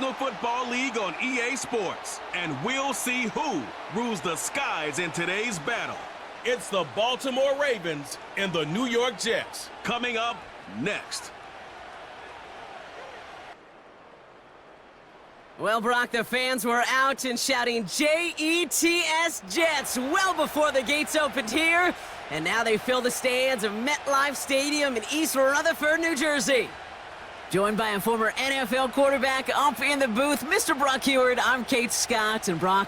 National Football League on EA Sports, and we'll see who rules the skies in today's battle. It's the Baltimore Ravens and the New York Jets, coming up next. Well, Brock, the fans were out and shouting J-E-T-S Jets well before the gates opened here, and now they fill the stands of MetLife Stadium in East Rutherford, New Jersey. Joined by a former NFL quarterback up in the booth, Mr. Brock Heward. I'm Kate Scott, and Brock,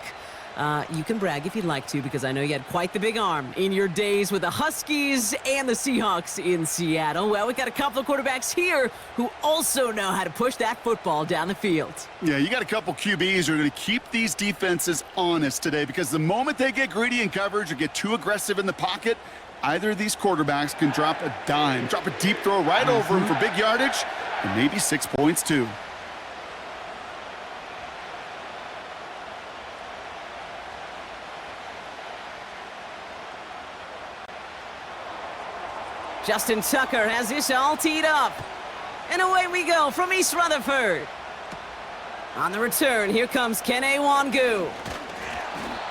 you can brag if you'd like to, because I know you had quite the big arm in your days with the Huskies and the Seahawks in Seattle. Well, we got a couple of quarterbacks here who also know how to push that football down the field. Yeah, you got a couple QBs who are going to keep these defenses honest today, because the moment they get greedy in coverage or get too aggressive in the pocket, either of these quarterbacks can drop a dime, drop a deep throw right over him for big yardage, and maybe 6 points too. Justin Tucker has this all teed up. And away we go from East Rutherford. On the return, here comes Kene Wangu.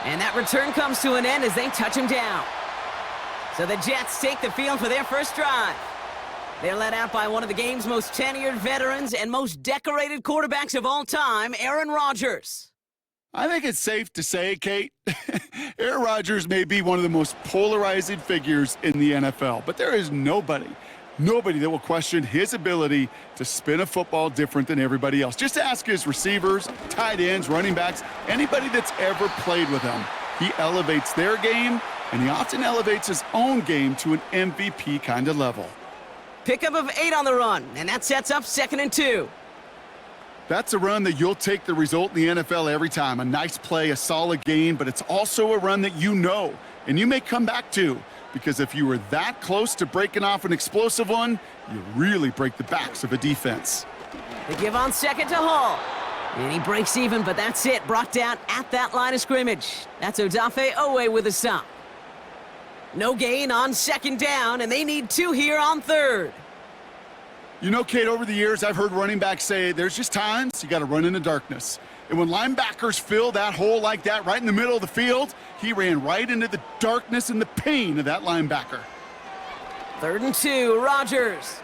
And that return comes to an end as they touch him down. So the Jets take the field for their first drive. They're led out by one of the game's most tenured veterans and most decorated quarterbacks of all time, Aaron Rodgers. I think it's safe to say, Kate, Aaron Rodgers may be one of the most polarizing figures in the NFL, but there is nobody that will question his ability to spin a football different than everybody else. Just ask his receivers, tight ends, running backs, anybody that's ever played with him. He elevates their game, and he often elevates his own game to an MVP kind of level. Pickup of 8 on the run, and that sets up 2nd and 2. That's a run that you'll take the result in the NFL every time. A nice play, a solid gain, but it's also a run that you know, and you may come back to, because if you were that close to breaking off an explosive one, you really break the backs of a defense. They give on 2nd to Hall. And he breaks even, but that's it. Brought down at that line of scrimmage. That's Odafe Owe with a stop. No gain on 2nd down, and they need 2 here on 3rd. You know, Kate, over the years, I've heard running backs say there's just times you got to run in the darkness. And when linebackers fill that hole like that right in the middle of the field, he ran right into the darkness and the pain of that linebacker. 3rd and 2, Rodgers.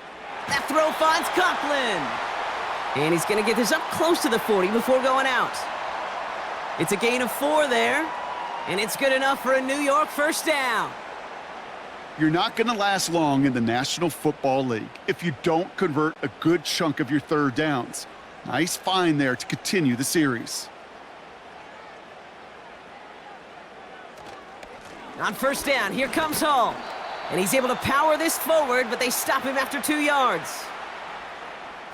That throw finds Coughlin. And he's going to get this up close to the 40 before going out. It's a gain of 4 there, and it's good enough for a New York first down. You're not going to last long in the National Football League if you don't convert a good chunk of your 3rd downs. Nice find there to continue the series. On 1st down, here comes Hall. And he's able to power this forward, but they stop him after 2 yards.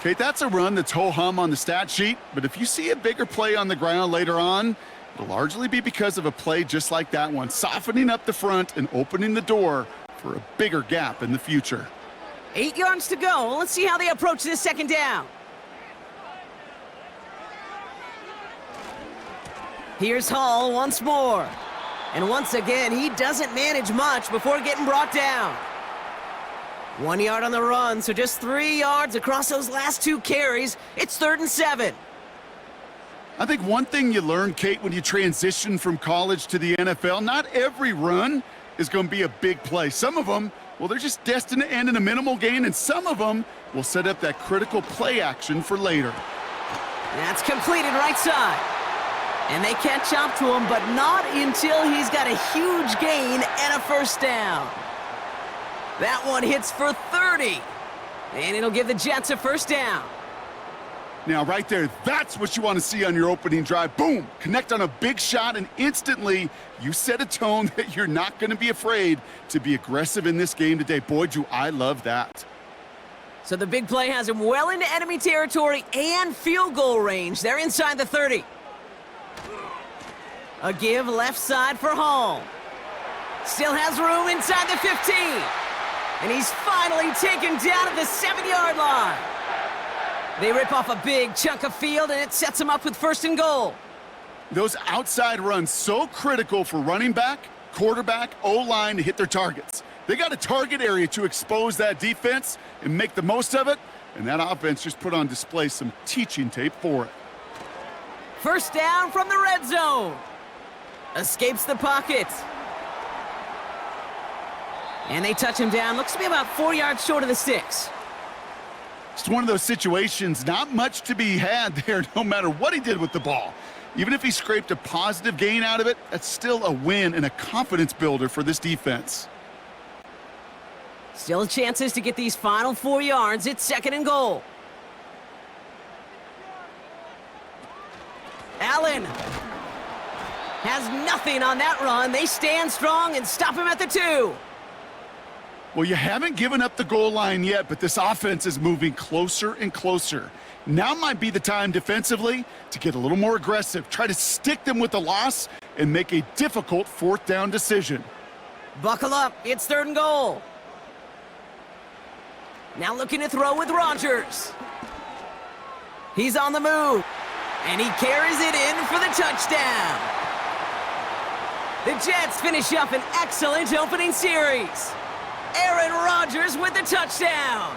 Kate, that's a run that's ho-hum on the stat sheet, but if you see a bigger play on the ground later on, it'll largely be because of a play just like that one, softening up the front and opening the door for a bigger gap in the future. 8 yards to go. Let's see how they approach this 2nd down. Here's Hall once more. And once again, he doesn't manage much before getting brought down. 1 yard on the run, so just 3 yards across those last 2 carries. It's 3rd and 7. I think one thing you learn, Kate, when you transition from college to the NFL, not every run is going to be a big play. Some of them, well, they're just destined to end in a minimal gain, and some of them will set up that critical play action for later. That's completed right side. And they catch up to him, but not until he's got a huge gain and a first down. That one hits for 30, and it'll give the Jets a first down. Now, right there, that's what you want to see on your opening drive. Boom! Connect on a big shot, and instantly you set a tone that you're not going to be afraid to be aggressive in this game today. Boy, do I love that. So the big play has him well into enemy territory and field goal range. They're inside the 30. A give left side for Hall. Still has room inside the 15. And he's finally taken down at the 7-yard line. They rip off a big chunk of field, and it sets them up with 1st and goal. Those outside runs so critical for running back, quarterback, O-line to hit their targets. They got a target area to expose that defense and make the most of it, and that offense just put on display some teaching tape for it. First down from the red zone. Escapes the pocket. And they touch him down. Looks to be about 4 yards short of the sticks. It's one of those situations, not much to be had there, no matter what he did with the ball. Even if he scraped a positive gain out of it, that's still a win and a confidence builder for this defense. Still chances to get these final 4 yards. It's 2nd and goal. Allen has nothing on that run. They stand strong and stop him at the 2. Well, you haven't given up the goal line yet, but this offense is moving closer and closer. Now might be the time defensively to get a little more aggressive, try to stick them with the loss, and make a difficult 4th down decision. Buckle up. It's 3rd and goal. Now looking to throw with Rodgers. He's on the move, and he carries it in for the touchdown. The Jets finish up an excellent opening series. Aaron Rodgers with the touchdown.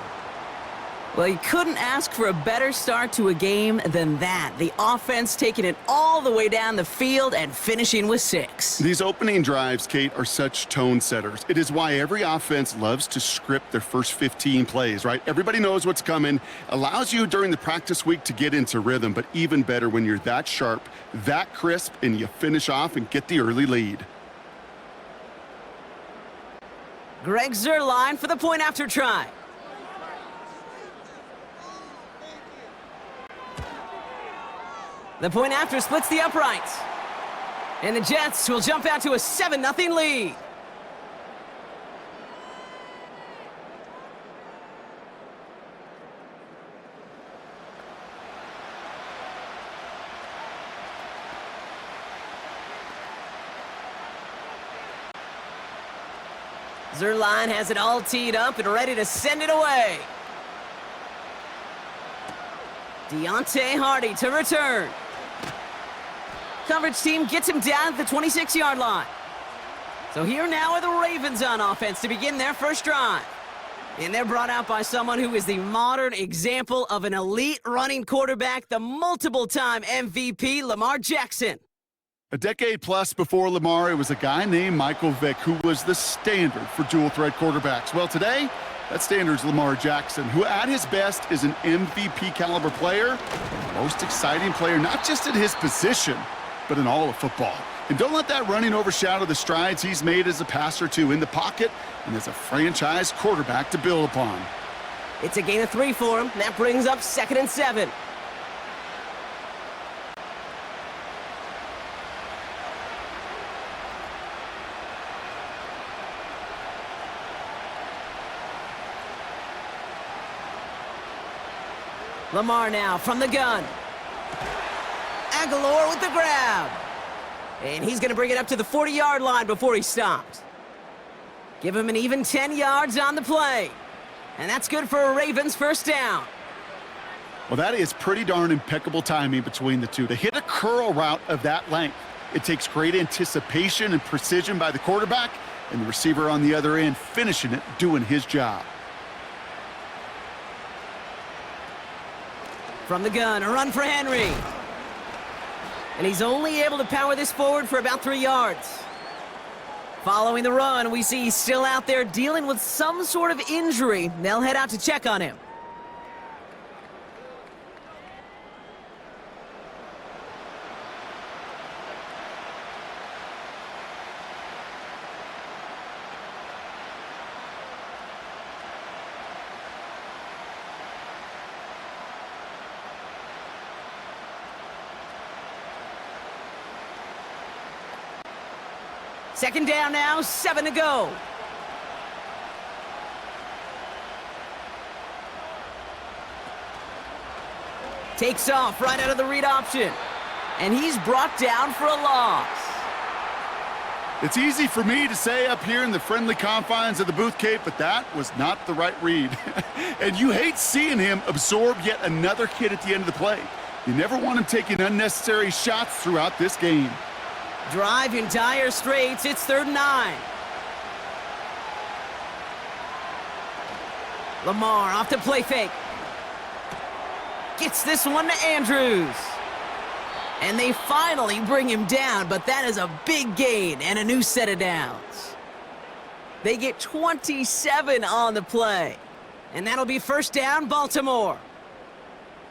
Well, you couldn't ask for a better start to a game than that. The offense taking it all the way down the field and finishing with 6. These opening drives, Kate, are such tone setters. It is why every offense loves to script their first 15 plays, right? Everybody knows what's coming, allows you during the practice week to get into rhythm, but even better when you're that sharp, that crisp, and you finish off and get the early lead. Greg Zuerlein for the point after try. The point after splits the uprights. And the Jets will jump out to a 7-0 lead. Zuerlein has it all teed up and ready to send it away. Deontay Hardy to return. Coverage team gets him down at the 26-yard line. So here now are the Ravens on offense to begin their first drive. And they're brought out by someone who is the modern example of an elite running quarterback, the multiple-time MVP, Lamar Jackson. A decade plus before Lamar, it was a guy named Michael Vick who was the standard for dual-threat quarterbacks. Well, today, that standard is Lamar Jackson, who at his best is an MVP-caliber player, most exciting player, not just at his position, but in all of football. And don't let that running overshadow the strides he's made as a passer, too, in the pocket and as a franchise quarterback to build upon. It's a gain of 3 for him. That brings up 2nd and 7. Lamar now from the gun. Aguilar with the grab. And he's going to bring it up to the 40-yard line before he stops. Give him an even 10 yards on the play. And that's good for a Ravens first down. Well, that is pretty darn impeccable timing between the two. To hit a curl route of that length, it takes great anticipation and precision by the quarterback, and the receiver on the other end finishing it, doing his job. From the gun, a run for Henry. And he's only able to power this forward for about 3 yards. Following the run, we see he's still out there dealing with some sort of injury. They'll head out to check on him. Second down now, 7 to go. Takes off right out of the read option. And he's brought down for a loss. It's easy for me to say up here in the friendly confines of the booth, Kate, but that was not the right read. And you hate seeing him absorb yet another hit at the end of the play. You never want him taking unnecessary shots throughout this game. Drive in dire straits. It's 3rd and 9. Lamar off to play fake. Gets this one to Andrews. And they finally bring him down, but that is a big gain and a new set of downs. They get 27 on the play. And that'll be first down, Baltimore.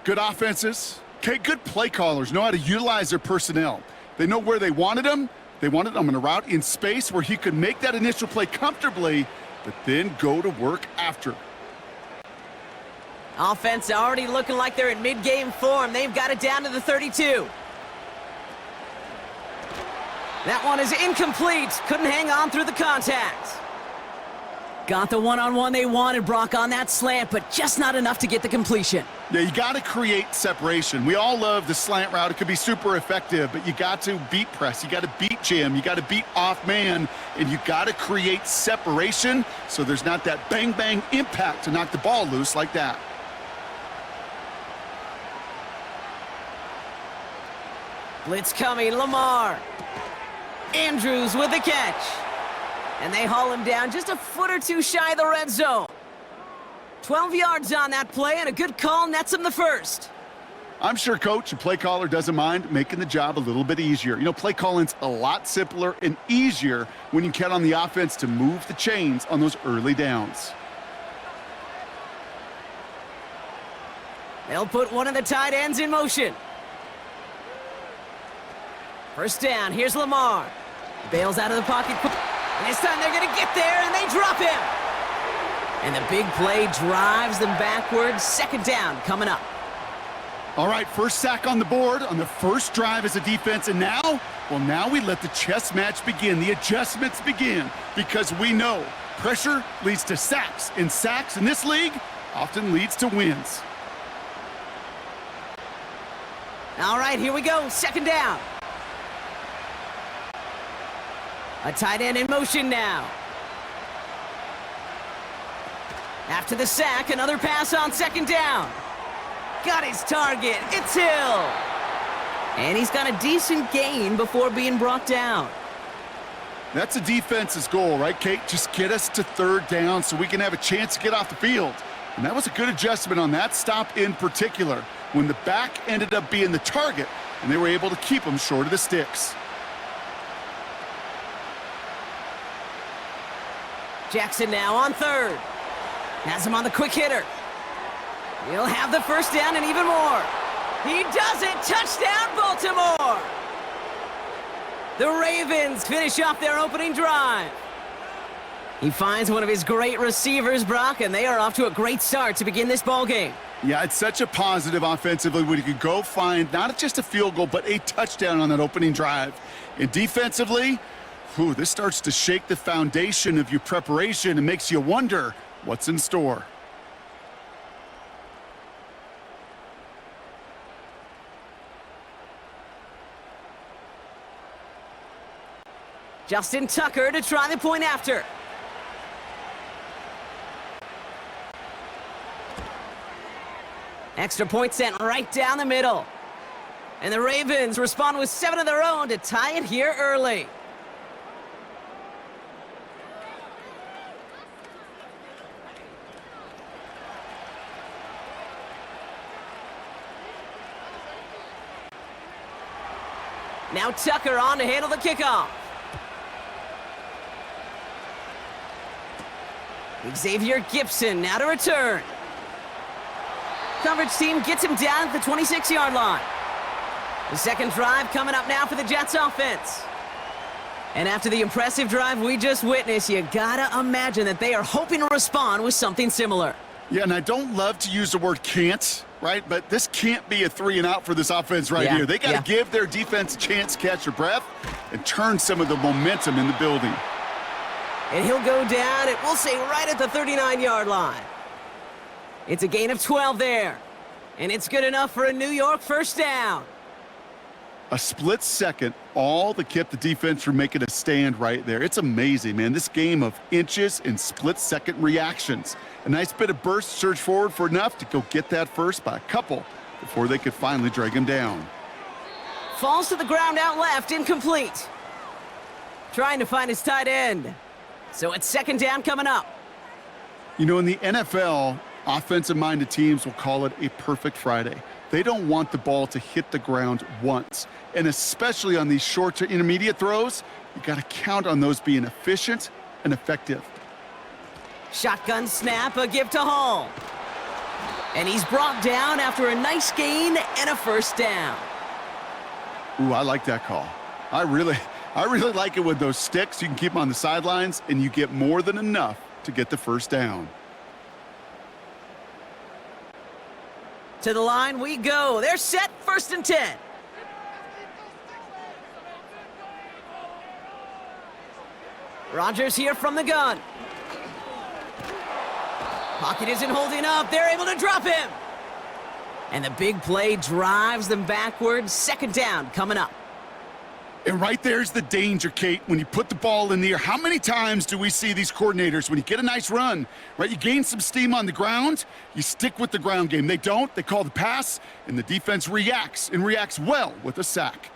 Good offenses. Okay, good play callers know how to utilize their personnel. They know where they wanted him. They wanted him in a route in space where he could make that initial play comfortably, but then go to work after. Offense already looking like they're in mid-game form. They've got it down to the 32. That one is incomplete. Couldn't hang on through the contact. Got the one-on-one they wanted, Brock, on that slant, but just not enough to get the completion. Yeah, you got to create separation. We all love the slant route. It could be super effective, but you got to beat press. You got to beat jam. You got to beat off man, and you got to create separation so there's not that bang-bang impact to knock the ball loose like that. Blitz coming, Lamar. Andrews with the catch. And they haul him down just a foot or two shy of the red zone. 12 yards on that play, and a good call nets him the first. I'm sure coach and play caller doesn't mind making the job a little bit easier. You know, play calling's a lot simpler and easier when you count on the offense to move the chains on those early downs. They'll put one of the tight ends in motion. First down, here's Lamar. Bails out of the pocket. And this time they're going to get there, and they drop him. And the big play drives them backwards. Second down coming up. All right, first sack on the board on the first drive as a defense. And now, well, now we let the chess match begin. The adjustments begin because we know pressure leads to sacks. And sacks in this league often leads to wins. All right, here we go. Second down. A tight end in motion now. After the sack, another pass on second down. Got his target. It's Hill. And he's got a decent gain before being brought down. That's a defense's goal, right, Kate? Just get us to third down so we can have a chance to get off the field. And that was a good adjustment on that stop in particular, when the back ended up being the target, and they were able to keep him short of the sticks. Jackson now on third. Has him on the quick hitter. He'll have the first down and even more. He does it! Touchdown, Baltimore! The Ravens finish off their opening drive. He finds one of his great receivers, Brock, and they are off to a great start to begin this ballgame. Yeah, it's such a positive offensively when you can go find not just a field goal, but a touchdown on that opening drive. And defensively, this starts to shake the foundation of your preparation and makes you wonder what's in store. Justin Tucker to try the point after. Extra point sent right down the middle. And the Ravens respond with 7 of their own to tie it here early. Now Tucker on to handle the kickoff. Xavier Gibson now to return. Coverage team gets him down at the 26-yard line. The second drive coming up now for the Jets offense. And after the impressive drive we just witnessed, you gotta imagine that they are hoping to respond with something similar. Yeah, and I don't love to use the word can't, right? But this can't be a 3-and-out for this offense right here. They got to give their defense a chance to catch their breath and turn some of the momentum in the building. And he'll go down, and we'll say right at the 39-yard line. It's a gain of 12 there. And it's good enough for a New York first down. A split second, all that kept the defense from making a stand right there. It's amazing, man. This game of inches and split-second reactions. A nice bit of burst, surge forward for enough to go get that first by a couple before they could finally drag him down. Falls to the ground out left, incomplete. Trying to find his tight end. So it's second down coming up. You know, in the NFL, offensive-minded teams will call it a perfect Friday. They don't want the ball to hit the ground once. And especially on these short to intermediate throws, you got to count on those being efficient and effective. Shotgun snap, a give to Hall. And he's brought down after a nice gain and a first down. Ooh, I like that call. I really like it with those sticks. You can keep them on the sidelines, and you get more than enough to get the first down. To the line we go. They're set, 1st and 10. Rodgers here from the gun. Pocket isn't holding up. They're able to drop him. And the big play drives them backwards. 2nd down coming up. And right there's the danger, Kate, when you put the ball in the air. How many times do we see these coordinators, when you get a nice run, right, you gain some steam on the ground, you stick with the ground game. They don't. They call the pass, and the defense reacts, and reacts well with a sack.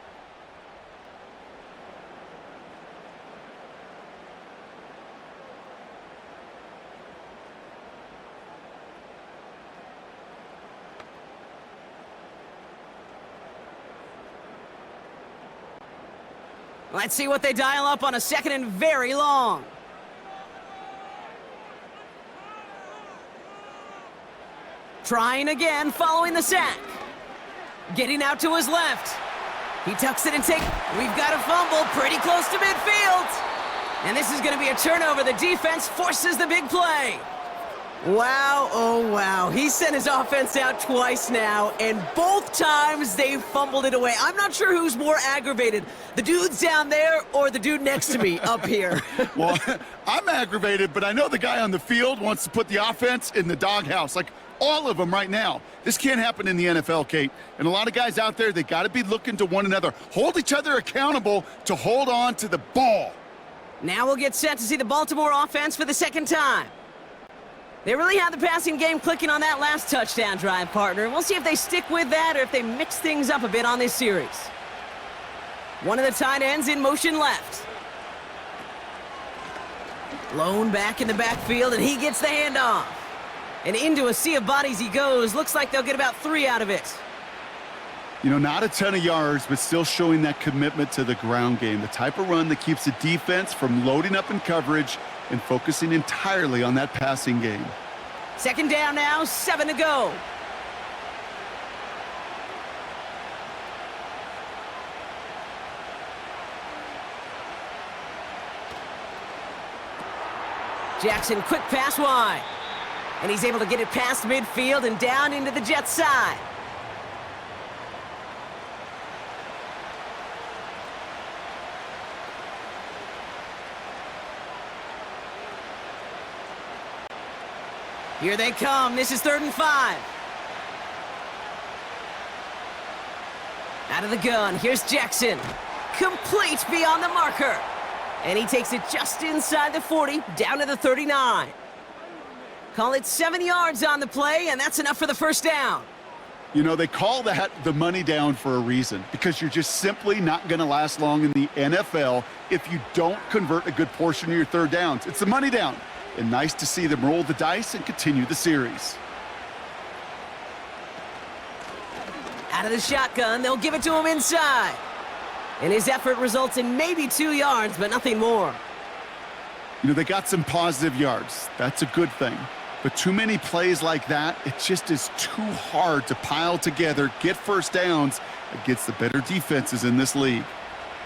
Let's see what they dial up on a 2nd and very long. Trying again, following the sack. Getting out to his left. He tucks it and takes. We've got a fumble pretty close to midfield. And this is going to be a turnover. The defense forces the big play. Wow, oh wow. He sent his offense out twice now, and both times they fumbled it away. I'm not sure who's more aggravated, the dudes down there or the dude next to me up here. Well, I'm aggravated, but I know the guy on the field wants to put the offense in the doghouse, like all of them right now. This can't happen in the NFL, Kate. And a lot of guys out there, they got to be looking to one another. Hold each other accountable to hold on to the ball. Now we'll get set to see the Baltimore offense for the 2nd time. They really had the passing game clicking on that last touchdown drive, partner. We'll see if they stick with that or if they mix things up a bit on this series. One of the tight ends in motion left. Lone back in the backfield, and he gets the handoff. And into a sea of bodies he goes. Looks like they'll get about 3 out of it. You know, not a ton of yards, but still showing that commitment to the ground game. The type of run that keeps the defense from loading up in coverage and focusing entirely on that passing game. 2nd down now, 7 to go. Jackson, quick pass wide. And he's able to get it past midfield and down into the Jets side. Here they come. This is 3rd and 5. Out of the gun. Here's Jackson. Complete beyond the marker. And he takes it just inside the 40, down to the 39. Call it 7 yards on the play, and that's enough for the first down. You know, they call that the money down for a reason, because you're just simply not going to last long in the NFL if you don't convert a good portion of your 3rd downs. It's the money down. And nice to see them roll the dice and continue the series. Out of the shotgun, they'll give it to him inside. And his effort results in maybe 2 yards, but nothing more. You know, they got some positive yards. That's a good thing. But too many plays like that, it just is too hard to pile together, get first downs against the better defenses in this league.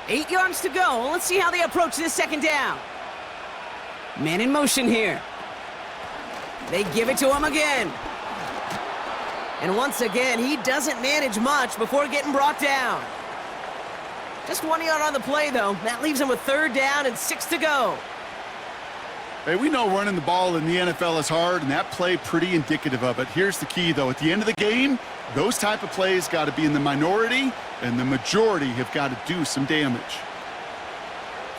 8 yards to go. Let's see how they approach this 2nd down. Man in motion here. They give it to him again. And once again, he doesn't manage much before getting brought down. Just 1 yard on the play, though. That leaves him with 3rd down and 6 to go. Hey, we know running the ball in the NFL is hard, and that play pretty indicative of it. Here's the key, though. At the end of the game, those type of plays got to be in the minority, and the majority have got to do some damage.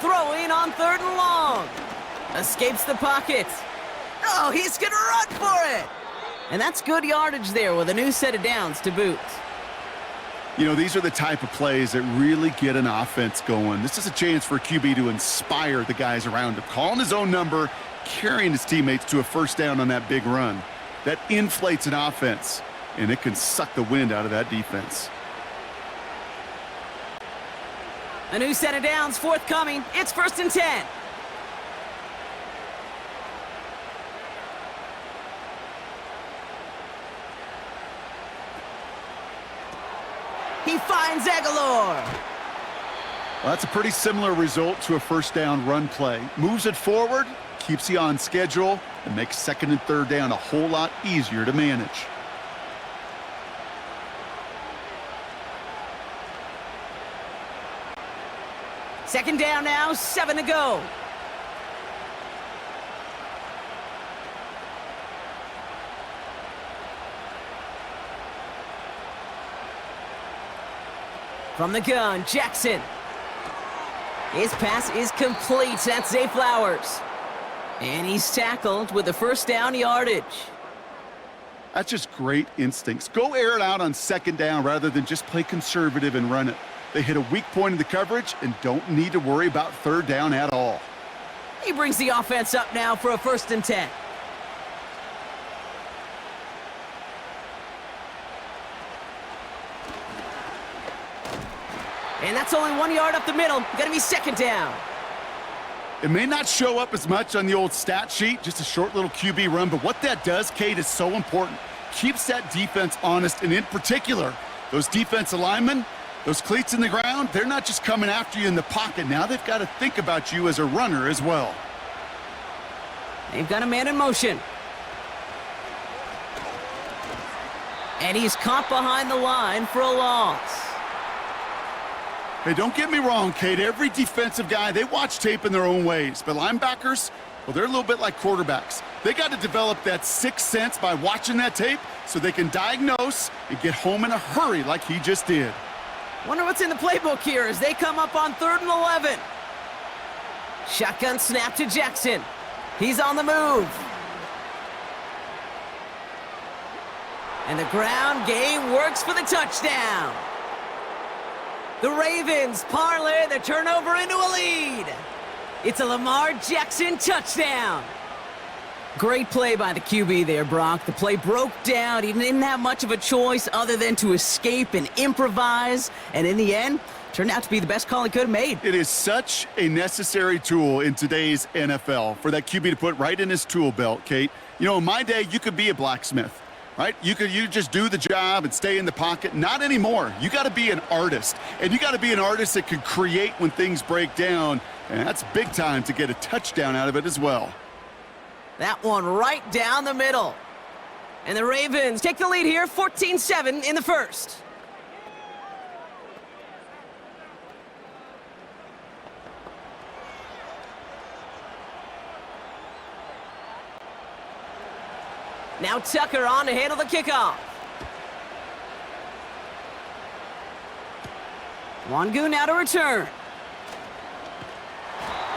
Throwing on 3rd and long. Escapes the pocket. Oh, he's going to run for it. And that's good yardage there with a new set of downs to boot. You know, these are the type of plays that really get an offense going. This is a chance for a QB to inspire the guys around him. Calling his own number, carrying his teammates to a first down on that big run. That inflates an offense. and it can suck the wind out of that defense. A new set of downs forthcoming. It's 1st and 10. He finds Aguilar. Well, that's a pretty similar result to a first down run play. Moves it forward, keeps you on schedule, and makes 2nd and 3rd down a whole lot easier to manage. Second down now, 7 to go. From the gun, Jackson. His pass is complete. That's Zay Flowers. And he's tackled with the first down yardage. That's just great instincts. Go air it out on 2nd down rather than just play conservative and run it. They hit a weak point in the coverage and don't need to worry about 3rd down at all. He brings the offense up now for a 1st and 10. And that's only 1 yard up the middle. Gonna be 2nd down. It may not show up as much on the old stat sheet, just a short little QB run, but what that does, Kate, is so important. Keeps that defense honest, and in particular, those defensive linemen, those cleats in the ground, they're not just coming after you in the pocket. Now they've got to think about you as a runner as well. They've got a man in motion. And he's caught behind the line for a loss. Hey, don't get me wrong, Kate. Every defensive guy, they watch tape in their own ways. But linebackers, well, they're a little bit like quarterbacks. They got to develop that sixth sense by watching that tape so they can diagnose and get home in a hurry like he just did. Wonder what's in the playbook here as they come up on 3rd and 11. Shotgun snap to Jackson. He's on the move. And the ground game works for the touchdown. The Ravens parlay the turnover into a lead. It's a Lamar Jackson touchdown. Great play by the QB there, Brock. The play broke down. He didn't have much of a choice other than to escape and improvise. And in the end, turned out to be the best call he could have made. It is such a necessary tool in today's NFL for that QB to put right in his tool belt, Kate. You know, in my day, you could be a blacksmith. Right? You just do the job and stay in the pocket. Not anymore. You got to be an artist. And you got to be an artist that can create when things break down. And that's big time to get a touchdown out of it as well. That one right down the middle. And the Ravens take the lead here, 14-7 in the first. Now Tucker on to handle the kickoff. Wangu now to return.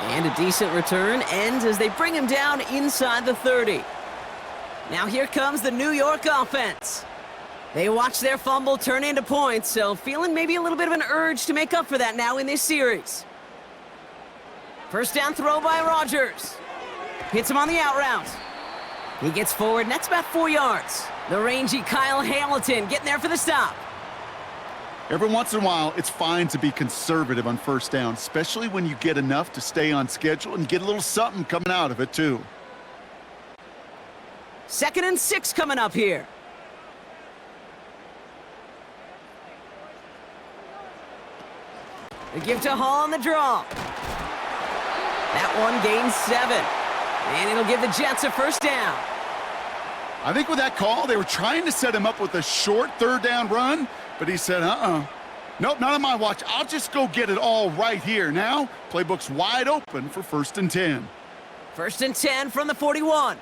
And a decent return ends as they bring him down inside the 30. Now here comes the New York offense. They watch their fumble turn into points, so feeling maybe a little bit of an urge to make up for that now in this series. First down throw by Rodgers. Hits him on the out route. He gets forward, and that's about 4 yards. The rangy Kyle Hamilton getting there for the stop. Every once in a while, it's fine to be conservative on first down, especially when you get enough to stay on schedule and get a little something coming out of it, too. 2nd and 6 coming up here. The give to Hall on the draw. That one gains 7. And it'll give the Jets a first down. I think with that call, they were trying to set him up with a short 3rd down run, but he said, nope, not on my watch. I'll just go get it all right here. Now, playbook's wide open for 1st and 10. 1st and 10 from the 41.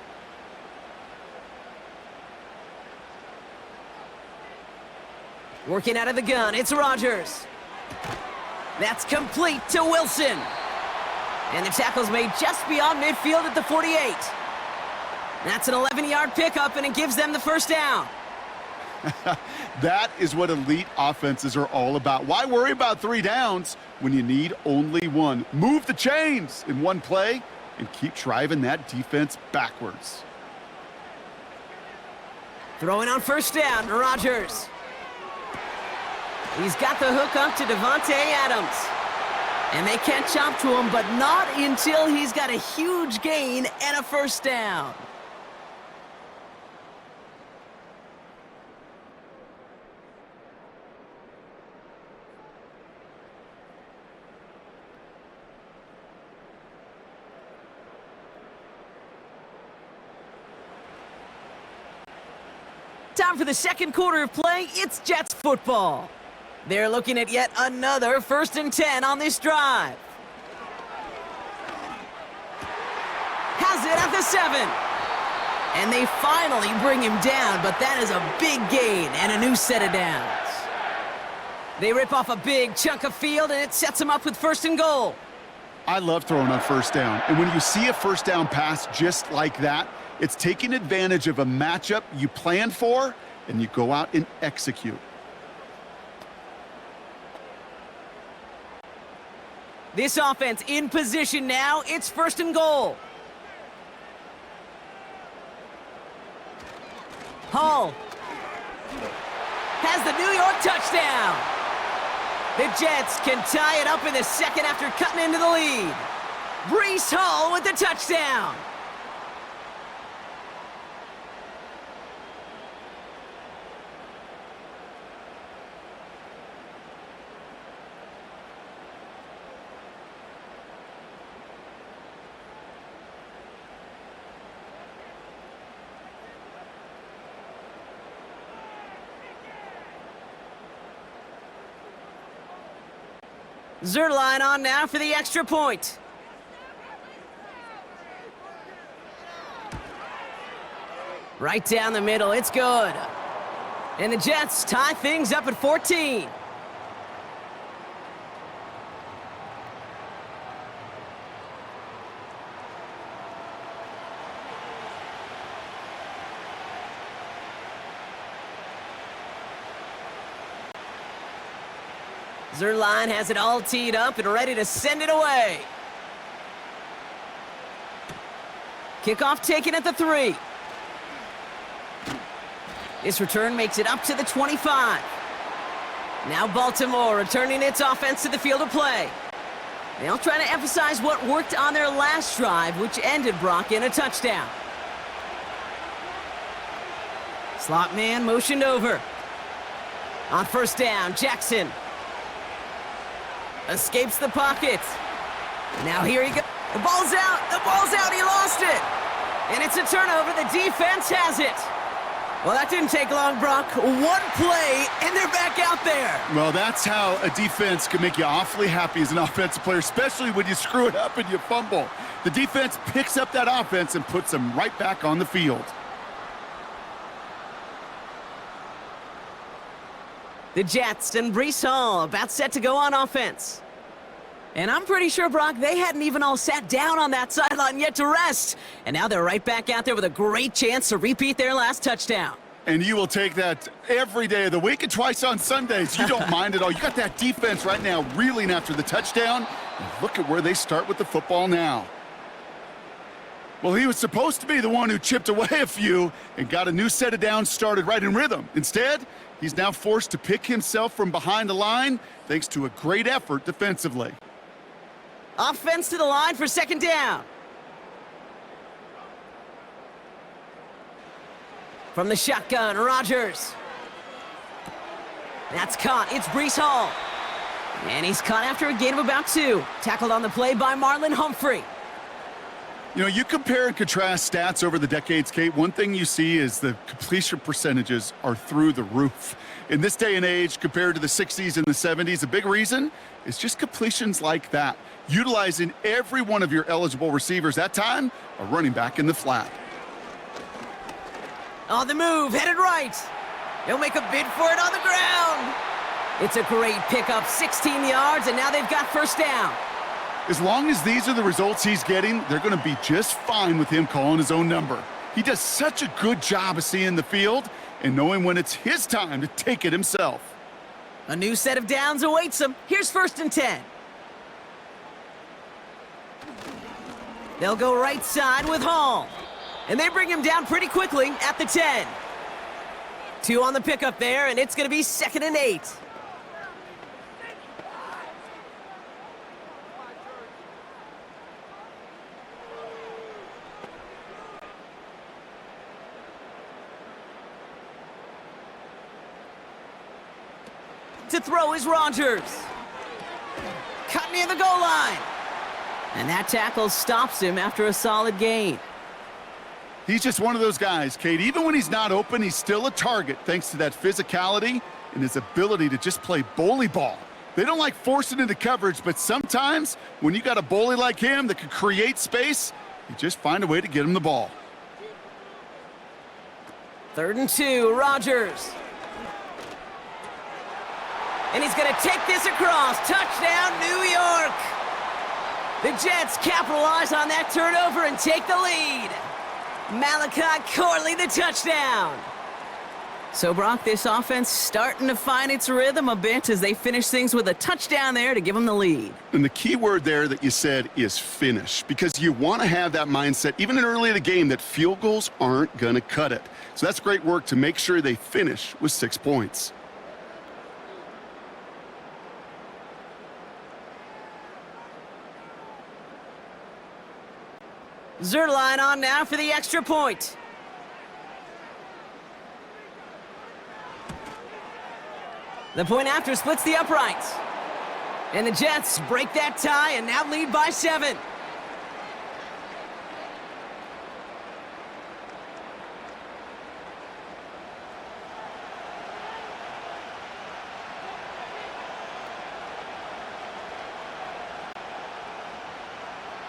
Working out of the gun, it's Rodgers. That's complete to Wilson. And the tackle's made just beyond midfield at the 48. That's an 11-yard pickup, and it gives them the first down. That is what elite offenses are all about. Why worry about 3 downs when you need only 1? Move the chains in one play and keep driving that defense backwards. Throwing on first down, Rodgers. He's got the hook up to Davante Adams. And they can't chop to him, but not until he's got a huge gain and a first down. Time for the second quarter of play. It's Jets football. They're looking at yet another 1st and 10 on this drive. Has it at the 7. And they finally bring him down, but that is a big gain and a new set of downs. They rip off a big chunk of field, and it sets them up with 1st and goal. I love throwing on first down. And when you see a first down pass just like that, it's taking advantage of a matchup you plan for, and you go out and execute. This offense in position now. It's 1st and goal. Hall has the New York touchdown. The Jets can tie it up in the second after cutting into the lead. Breece Hall with the touchdown. Zerline on now for the extra point. Right down the middle, it's good. And the Jets tie things up at 14. Zerline has it all teed up and ready to send it away. Kickoff taken at the 3. This return makes it up to the 25. Now Baltimore returning its offense to the field of play. They'll try to emphasize what worked on their last drive, which ended Brock in a touchdown. Slot man motioned over. On first down, Jackson escapes the pocket. Now here he goes. The ball's out. The ball's out. He lost it. And it's a turnover. The defense has it. Well, that didn't take long, Brock. One play, and they're back out there. Well, that's how a defense can make you awfully happy as an offensive player, especially when you screw it up and you fumble. The defense picks up that offense and puts them right back on the field. The Jets and Breece Hall about set to go on offense. And I'm pretty sure, Brock, they hadn't even all sat down on that sideline yet to rest. And now they're right back out there with a great chance to repeat their last touchdown. And you will take that every day of the week and twice on Sundays. You don't mind at all. You got that defense right now reeling after the touchdown. And look at where they start with the football now. Well, he was supposed to be the one who chipped away a few and got a new set of downs started right in rhythm. Instead, he's now forced to pick himself from behind the line thanks to a great effort defensively. Offense to the line for second down. From the shotgun, Rodgers. That's caught. It's Breece Hall. And he's caught after a gain of about 2. Tackled on the play by Marlon Humphrey. You know, you compare and contrast stats over the decades, Kate. One thing you see is the completion percentages are through the roof. In this day and age, compared to the 60s and the 70s, a big reason is just completions like that. Utilizing every one of your eligible receivers. That time, a running back in the flat. On the move, headed right. He'll make a bid for it on the ground. It's a great pickup, 16 yards, and now they've got first down. As long as these are the results he's getting, they're going to be just fine with him calling his own number. He does such a good job of seeing the field and knowing when it's his time to take it himself. A new set of downs awaits him. Here's 1st and 10. They'll go right side with Hall. And they bring him down pretty quickly at the 10. 2 on the pickup there, and it's going to be 2nd and 8. To throw is Rodgers. Cut near the goal line. And that tackle stops him after a solid gain. He's just one of those guys, Kate. Even when he's not open, he's still a target thanks to that physicality and his ability to just play bully ball. They don't like forcing into coverage, but sometimes when you got a bully like him that can create space, you just find a way to get him the ball. 3rd and 2, Rodgers. And he's going to take this across. Touchdown, New York. The Jets capitalize on that turnover and take the lead. Malachi Corley, the touchdown. So, Brock, this offense starting to find its rhythm a bit as they finish things with a touchdown there to give them the lead. And the key word there that you said is finish, because you want to have that mindset, even early in the game, that field goals aren't going to cut it. So that's great work to make sure they finish with 6 points. Zerline on now for the extra point. The point after splits the uprights. And the Jets break that tie and now lead by 7.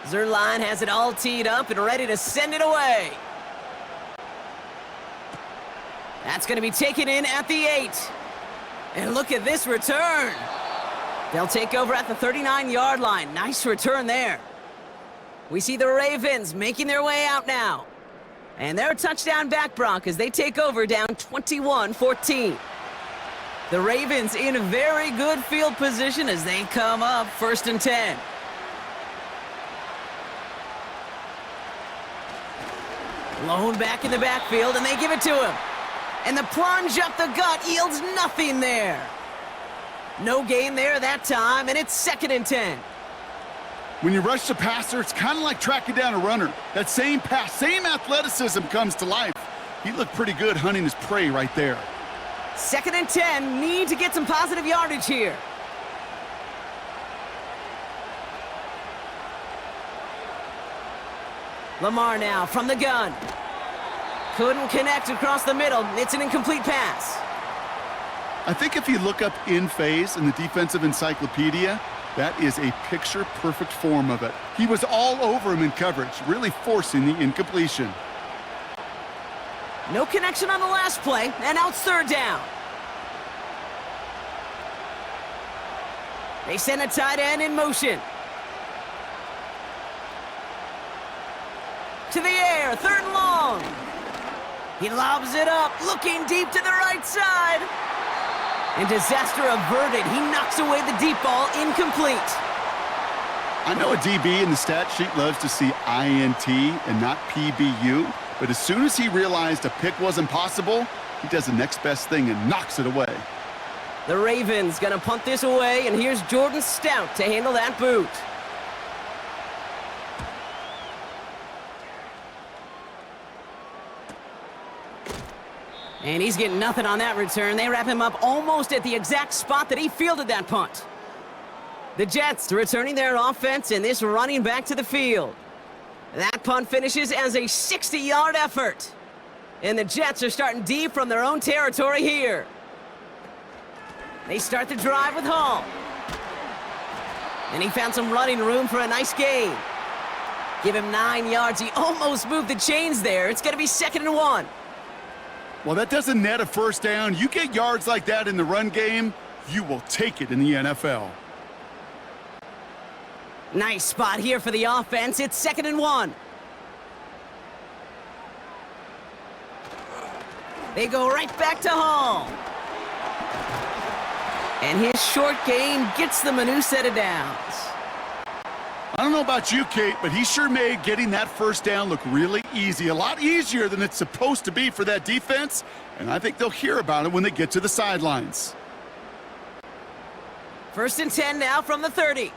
Zerline has it all teed up and ready to send it away. That's going to be taken in at the 8. And look at this return. They'll take over at the 39-yard line. Nice return there. We see the Ravens making their way out now. And they're a touchdown back, Brock, as they take over down 21-14. The Ravens in a very good field position as they come up 1st and 10. Blown back in the backfield, and they give it to him. And the plunge up the gut yields nothing there. No gain there that time, and it's 2nd and 10. When you rush the passer, it's kind of like tracking down a runner. That same pass, same athleticism comes to life. He looked pretty good hunting his prey right there. 2nd and 10, need to get some positive yardage here. Lamar now from the gun. Couldn't connect across the middle. It's an incomplete pass. I think if you look up in phase in the defensive encyclopedia, that is a picture-perfect form of it. He was all over him in coverage, really forcing the incompletion. No connection on the last play, and now it's 3rd down. They send a tight end in motion. To the air, 3rd and long. He lobs it up, looking deep to the right side. And disaster averted. He knocks away the deep ball, incomplete. I know a DB in the stat sheet loves to see INT and not PBU, but as soon as he realized a pick wasn't possible, he does the next best thing and knocks it away. The Ravens gonna punt this away, and here's Jordan Stout to handle that boot. And he's getting nothing on that return. They wrap him up almost at the exact spot that he fielded that punt. The Jets returning their offense and this running back to the field. That punt finishes as a 60-yard effort. And the Jets are starting deep from their own territory here. They start the drive with Hall. And he found some running room for a nice gain. Give him 9 yards. He almost moved the chains there. It's going to be 2nd and 1. Well, that doesn't net a 1st down. You get yards like that in the run game, you will take it in the NFL. Nice spot here for the offense. It's 2nd and 1. They go right back to Hall. And his short gain gets them a new set of downs. I don't know about you, Kate, but he sure made getting that first down look really easy. A lot easier than it's supposed to be for that defense, and I think they'll hear about it when they get to the sidelines. 1st and 10 now from the 30.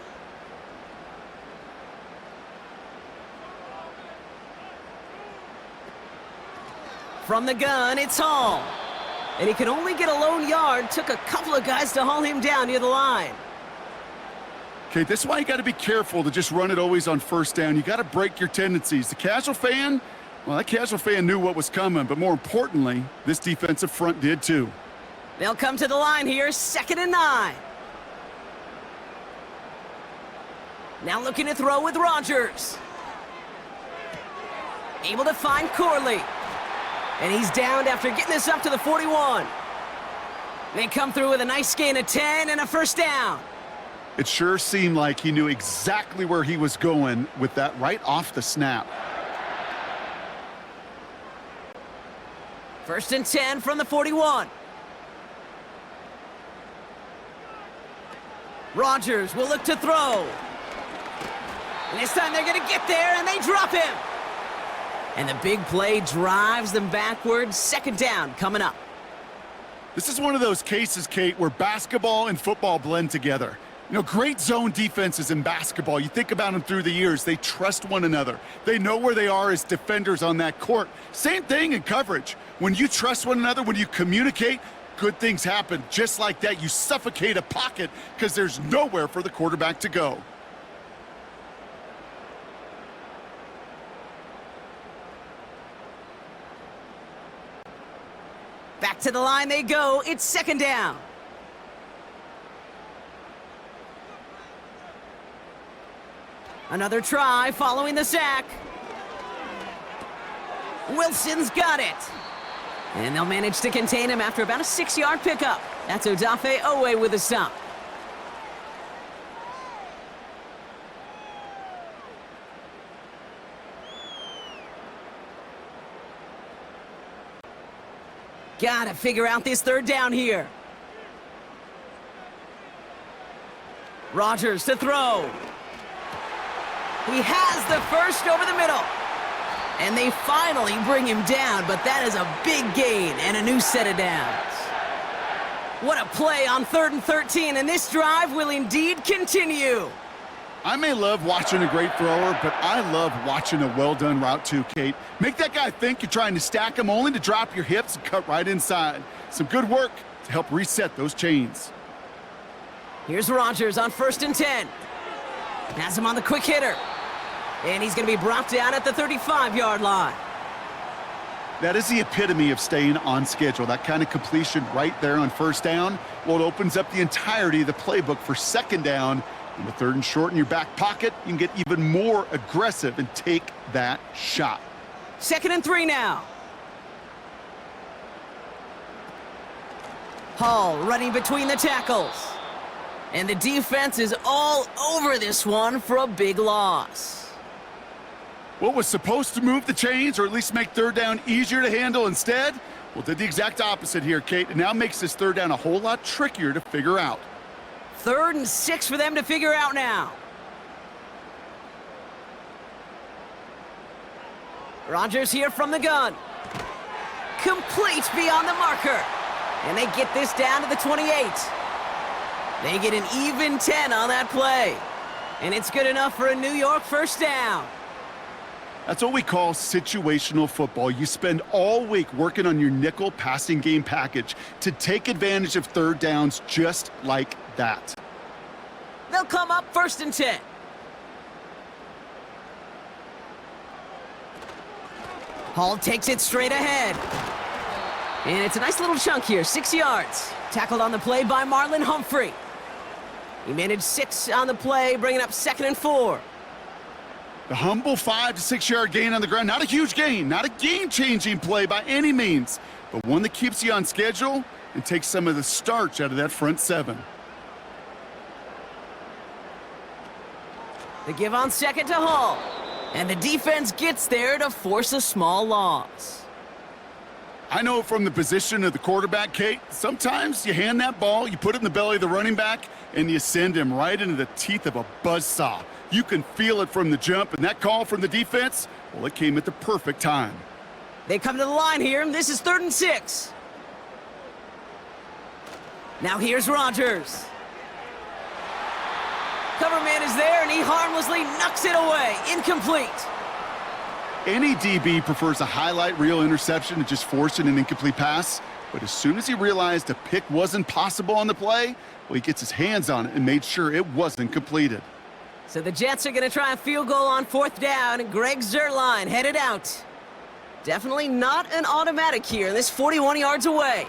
From the gun, it's Hall. And he can only get a lone yard. Took a couple of guys to haul him down near the line. Okay, this is why you got to be careful to just run it always on first down. You got to break your tendencies. The casual fan, well, that casual fan knew what was coming, but more importantly, this defensive front did too. They'll come to the line here, 2nd and 9. Now looking to throw with Rodgers. Able to find Corley. And he's downed after getting this up to the 41. They come through with a nice gain of 10 and a first down. It sure seemed like he knew exactly where he was going with that right off the snap. 1st and 10 from the 41. Rodgers will look to throw. And this time they're going to get there, and they drop him. And the big play drives them backwards. 2nd down coming up. This is one of those cases, Kate, where basketball and football blend together. You know, great zone defenses in basketball. You think about them through the years. They trust one another. They know where they are as defenders on that court. Same thing in coverage. When you trust one another, when you communicate, good things happen. Just like that, you suffocate a pocket because there's nowhere for the quarterback to go. Back to the line they go. It's 2nd down. Another try following the sack. Wilson's got it. And they'll manage to contain him after about a 6-yard pickup. That's Odafe Owe with a stop. Gotta figure out this 3rd down here. Rodgers to throw. He has the first over the middle. And they finally bring him down, but that is a big gain and a new set of downs. What a play on 3rd and 13, and this drive will indeed continue. I may love watching a great thrower, but I love watching a well-done route too, Kate. Make that guy think you're trying to stack him only to drop your hips and cut right inside. Some good work to help reset those chains. Here's Rodgers on 1st and 10. Has him on the quick hitter. And he's going to be brought down at the 35-yard line. That is the epitome of staying on schedule. That kind of completion right there on 1st down. Well, it opens up the entirety of the playbook for 2nd down. And with 3rd and short in your back pocket, you can get even more aggressive and take that shot. 2nd and 3 now. Hall running between the tackles. And the defense is all over this one for a big loss. What was supposed to move the chains or at least make 3rd down easier to handle instead? Well, did the exact opposite here, Kate. It now makes this 3rd down a whole lot trickier to figure out. 3rd and 6 for them to figure out now. Rodgers here from the gun. Complete beyond the marker. And they get this down to the 28. They get an even 10 on that play. And it's good enough for a New York 1st down. That's what we call situational football. You spend all week working on your nickel passing game package to take advantage of 3rd downs just like that. They'll come up 1st and 10. Hall takes it straight ahead. And it's a nice little chunk here, 6 yards. Tackled on the play by Marlon Humphrey. He managed 6 on the play, bringing up 2nd and 4. The humble 5 to 6 yard gain on the ground. Not a huge gain, not a game-changing play by any means, but one that keeps you on schedule and takes some of the starch out of that front 7. The give on 2nd to Hall. And the defense gets there to force a small loss. I know from the position of the quarterback, Kate, sometimes you hand that ball, you put it in the belly of the running back, and you send him right into the teeth of a buzzsaw. You can feel it from the jump, and that call from the defense, well, it came at the perfect time. They come to the line here, and this is 3rd and 6. Now here's Rodgers. Cover man is there, and he harmlessly knocks it away. Incomplete. Any DB prefers a highlight reel interception to just forcing an incomplete pass. But as soon as he realized a pick wasn't possible on the play, well, he gets his hands on it and made sure it wasn't completed. So the Jets are going to try a field goal on 4th down, and Greg Zuerlein headed out. Definitely not an automatic here. This 41 yards away.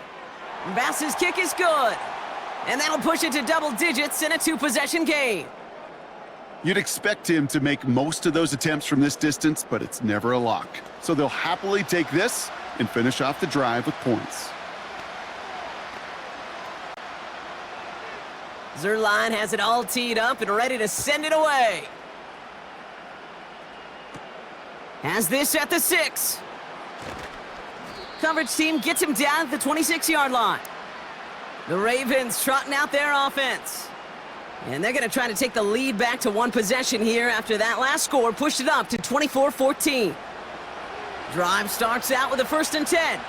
Bass's kick is good. And that'll push it to double digits in a 2-possession game. You'd expect him to make most of those attempts from this distance, but it's never a lock. So they'll happily take this and finish off the drive with points. Zuerlein has it all teed up and ready to send it away. Has this at the 6. Coverage team gets him down at the 26-yard line. The Ravens trotting out their offense. And they're going to try to take the lead back to 1 possession here after that last score pushed it up to 24-14. Drive starts out with a 1st and 10.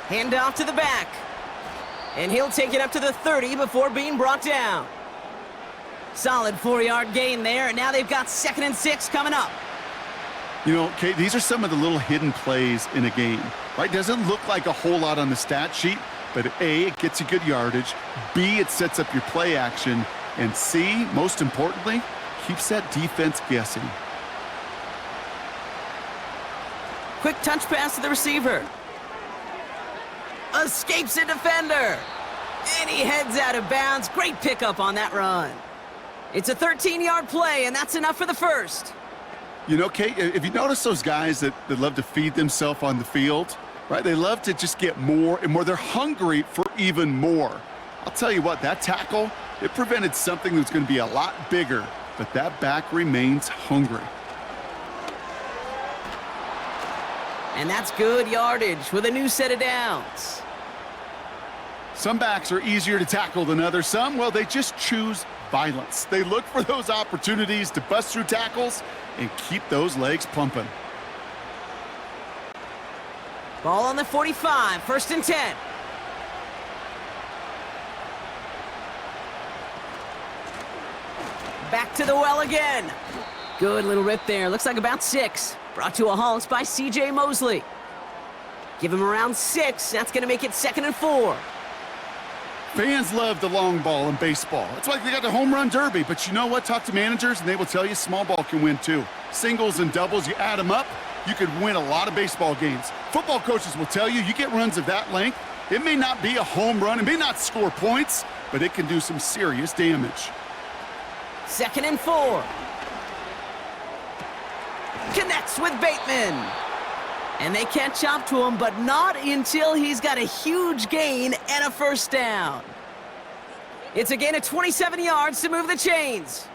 Hand off to the back. And he'll take it up to the 30 before being brought down. Solid 4-yard gain there, and now they've got 2nd and 6 coming up. You know, Kate, these are some of the little hidden plays in a game, right? Doesn't look like a whole lot on the stat sheet, but A, it gets you good yardage, B, it sets up your play action, and C, most importantly, keeps that defense guessing. Quick touch pass to the receiver. Escapes a defender. And he heads out of bounds. Great pickup on that run. It's a 13-yard play, and that's enough for the 1st. You know, Kate, if you notice those guys that love to feed themselves on the field, right? They love to just get more and more. They're hungry for even more. I'll tell you what, that tackle, it prevented something that's going to be a lot bigger, but that back remains hungry. And that's good yardage with a new set of downs. Some backs are easier to tackle than others. Some, well, they just choose violence. They look for those opportunities to bust through tackles and keep those legs pumping. Ball on the 45, 1st and 10. Back to the well again. Good little rip there. Looks like about 6. Brought to a halt by C.J. Mosley. Give him around 6. That's going to make it 2nd and 4. Fans love the long ball in baseball. That's why they got the home run derby. But you know what? Talk to managers, and they will tell you small ball can win too. Singles and doubles, you add them up, you could win a lot of baseball games. Football coaches will tell you, you get runs of that length, it may not be a home run, it may not score points, but it can do some serious damage. 2nd and 4. Connects with Bateman. And they catch up to him, but not until he's got a huge gain and a 1st down. It's a gain of 27 yards to move the chains.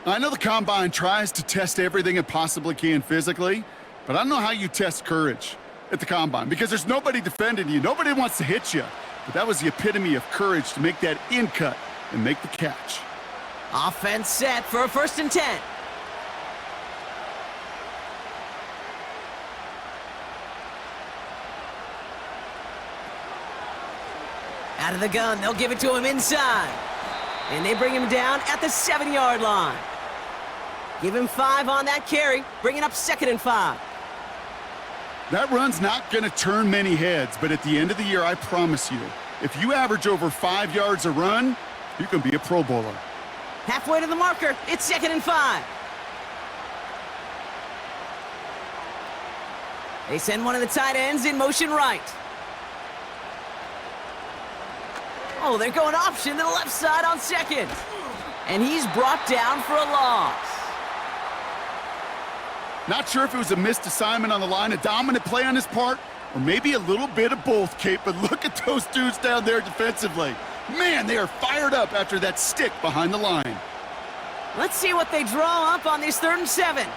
I know the Combine tries to test everything it possibly can physically, but I don't know how you test courage at the Combine because there's nobody defending you. Nobody wants to hit you. But that was the epitome of courage to make that in cut and make the catch. Offense set for a 1st and 10. Out of the gun, they'll give it to him inside. And they bring him down at the 7-yard line. Give him 5 on that carry, bringing up 2nd and 5. That run's not going to turn many heads, but at the end of the year, I promise you, if you average over 5 yards a run, you can be a Pro Bowler. Halfway to the marker, it's 2nd and 5. They send one of the tight ends in motion right. Oh, they're going option to the left side on 2nd. And he's brought down for a loss. Not sure if it was a missed assignment on the line, a dominant play on his part, or maybe a little bit of both, Kate, but look at those dudes down there defensively. Man, they are fired up after that stick behind the line. Let's see what they draw up on this 3rd and 7.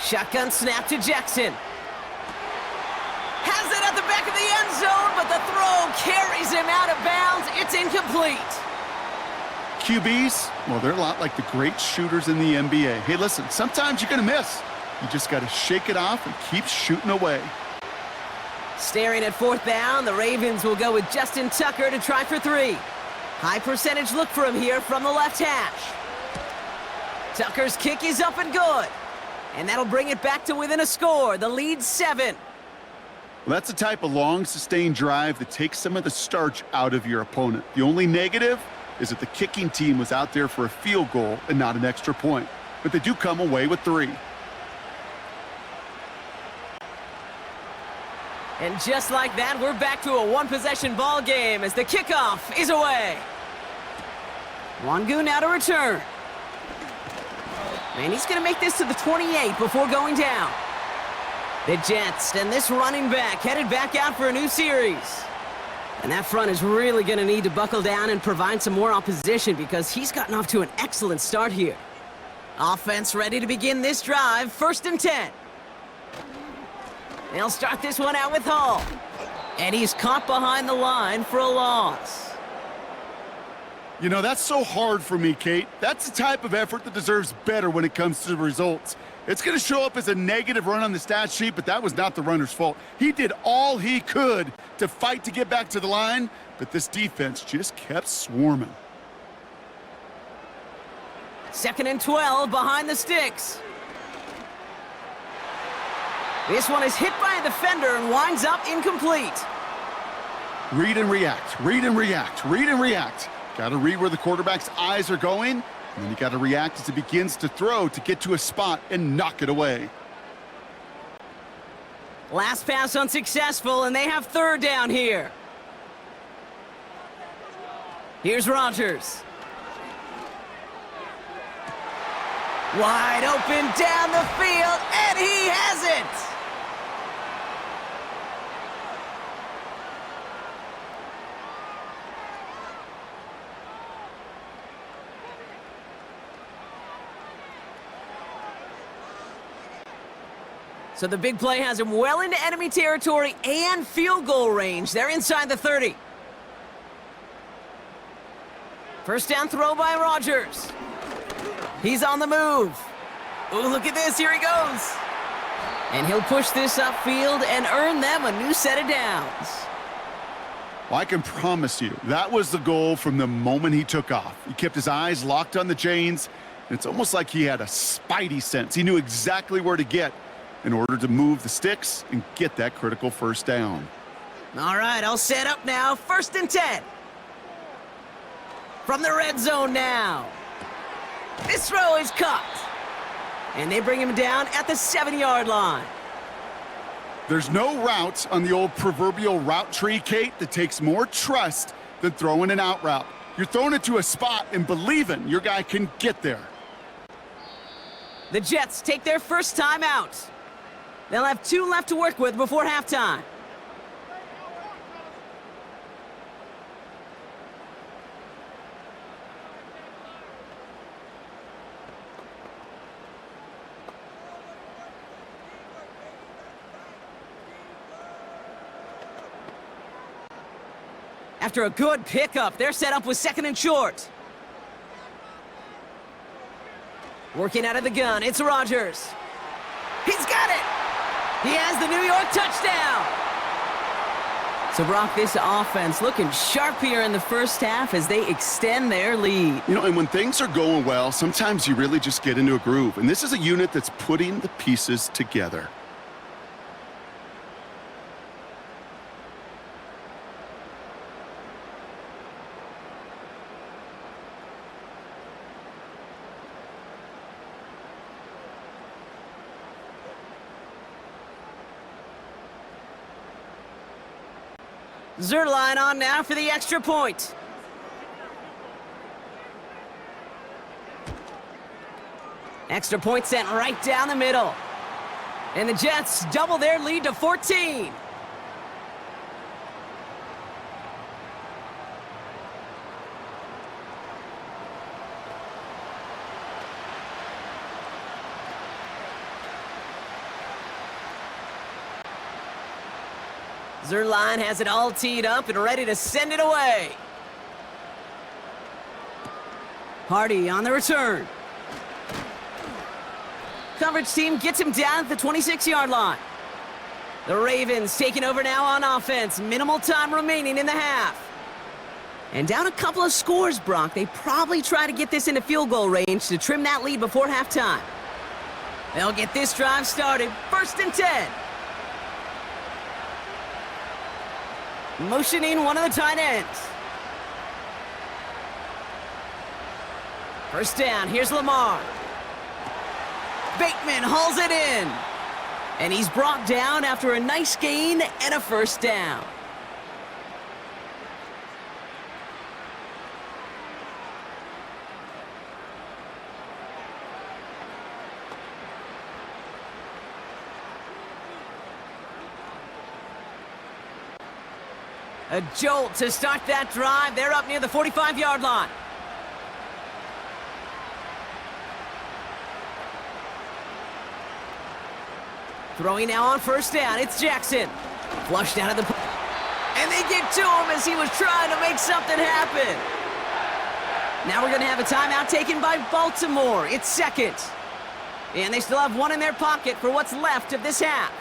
Shotgun snap to Jackson. Has it at the back of the end zone, but the throw carries him out of bounds. It's incomplete. QBs, well, they're a lot like the great shooters in the NBA. Hey, listen, sometimes you're going to miss. You just got to shake it off and keep shooting away. Staring at 4th down, the Ravens will go with Justin Tucker to try for 3. High percentage look for him here from the left hash. Tucker's kick is up and good. And that'll bring it back to within a score. The lead's 7. Well, that's the type of long, sustained drive that takes some of the starch out of your opponent. The only negative is that the kicking team was out there for a field goal and not an extra point. But they do come away with 3. And just like that, we're back to a one-possession ball game as the kickoff is away. Wangu now to return. And he's going to make this to the 28 before going down. The Jets and this running back headed back out for a new series. And that front is really going to need to buckle down and provide some more opposition because he's gotten off to an excellent start here. Offense ready to begin this drive, 1st and 10. They'll start this one out with Hall. And he's caught behind the line for a loss. You know, that's so hard for me, Kate. That's the type of effort that deserves better when it comes to the results. It's going to show up as a negative run on the stat sheet, but that was not the runner's fault. He did all he could to fight to get back to the line, but this defense just kept swarming. 2nd and 12 behind the sticks. This one is hit by a defender and winds up incomplete. Read and react, read and react, read and react. Got to read where the quarterback's eyes are going, and then you got to react as he begins to throw to get to a spot and knock it away. Last pass unsuccessful, and they have 3rd down here. Here's Rodgers. Wide open down the field, and he has it! So the big play has him well into enemy territory and field goal range. They're inside the 30. 1st down throw by Rodgers. He's on the move. Ooh, look at this. Here he goes. And he'll push this upfield and earn them a new set of downs. Well, I can promise you, that was the goal from the moment he took off. He kept his eyes locked on the chains, and it's almost like he had a spidey sense. He knew exactly where to get in order to move the sticks and get that critical 1st down. All right, I'll set up now. 1st and 10. From the red zone now. This throw is caught. And they bring him down at the 7-yard line. There's no route on the old proverbial route tree, Kate, that takes more trust than throwing an out route. You're throwing it to a spot and believing your guy can get there. The Jets take their 1st time out. They'll have 2 left to work with before halftime. After a good pickup, they're set up with 2nd and short. Working out of the gun, it's Rodgers. He's got it! He has the New York touchdown! So, Brock, this offense looking sharp here in the 1st half as they extend their lead. You know, and when things are going well, sometimes you really just get into a groove. And this is a unit that's putting the pieces together. Zerline on now for the extra point. Extra point sent right down the middle. And the Jets double their lead to 14. Zerline has it all teed up and ready to send it away. Hardy on the return. Coverage team gets him down at the 26-yard line. The Ravens taking over now on offense. Minimal time remaining in the half. And down a couple of scores, Brock. They probably try to get this into field goal range to trim that lead before halftime. They'll get this drive started. 1st and 10. Motioning one of the tight ends. First down, here's Lamar. Bateman hauls it in. And he's brought down after a nice gain and a first down. A jolt to start that drive. They're up near the 45-yard line. Throwing now on first down. It's Jackson. Flushed out of the... And they get to him as he was trying to make something happen. Now we're going to have a timeout taken by Baltimore. It's second. And they still have one in their pocket for what's left of this half.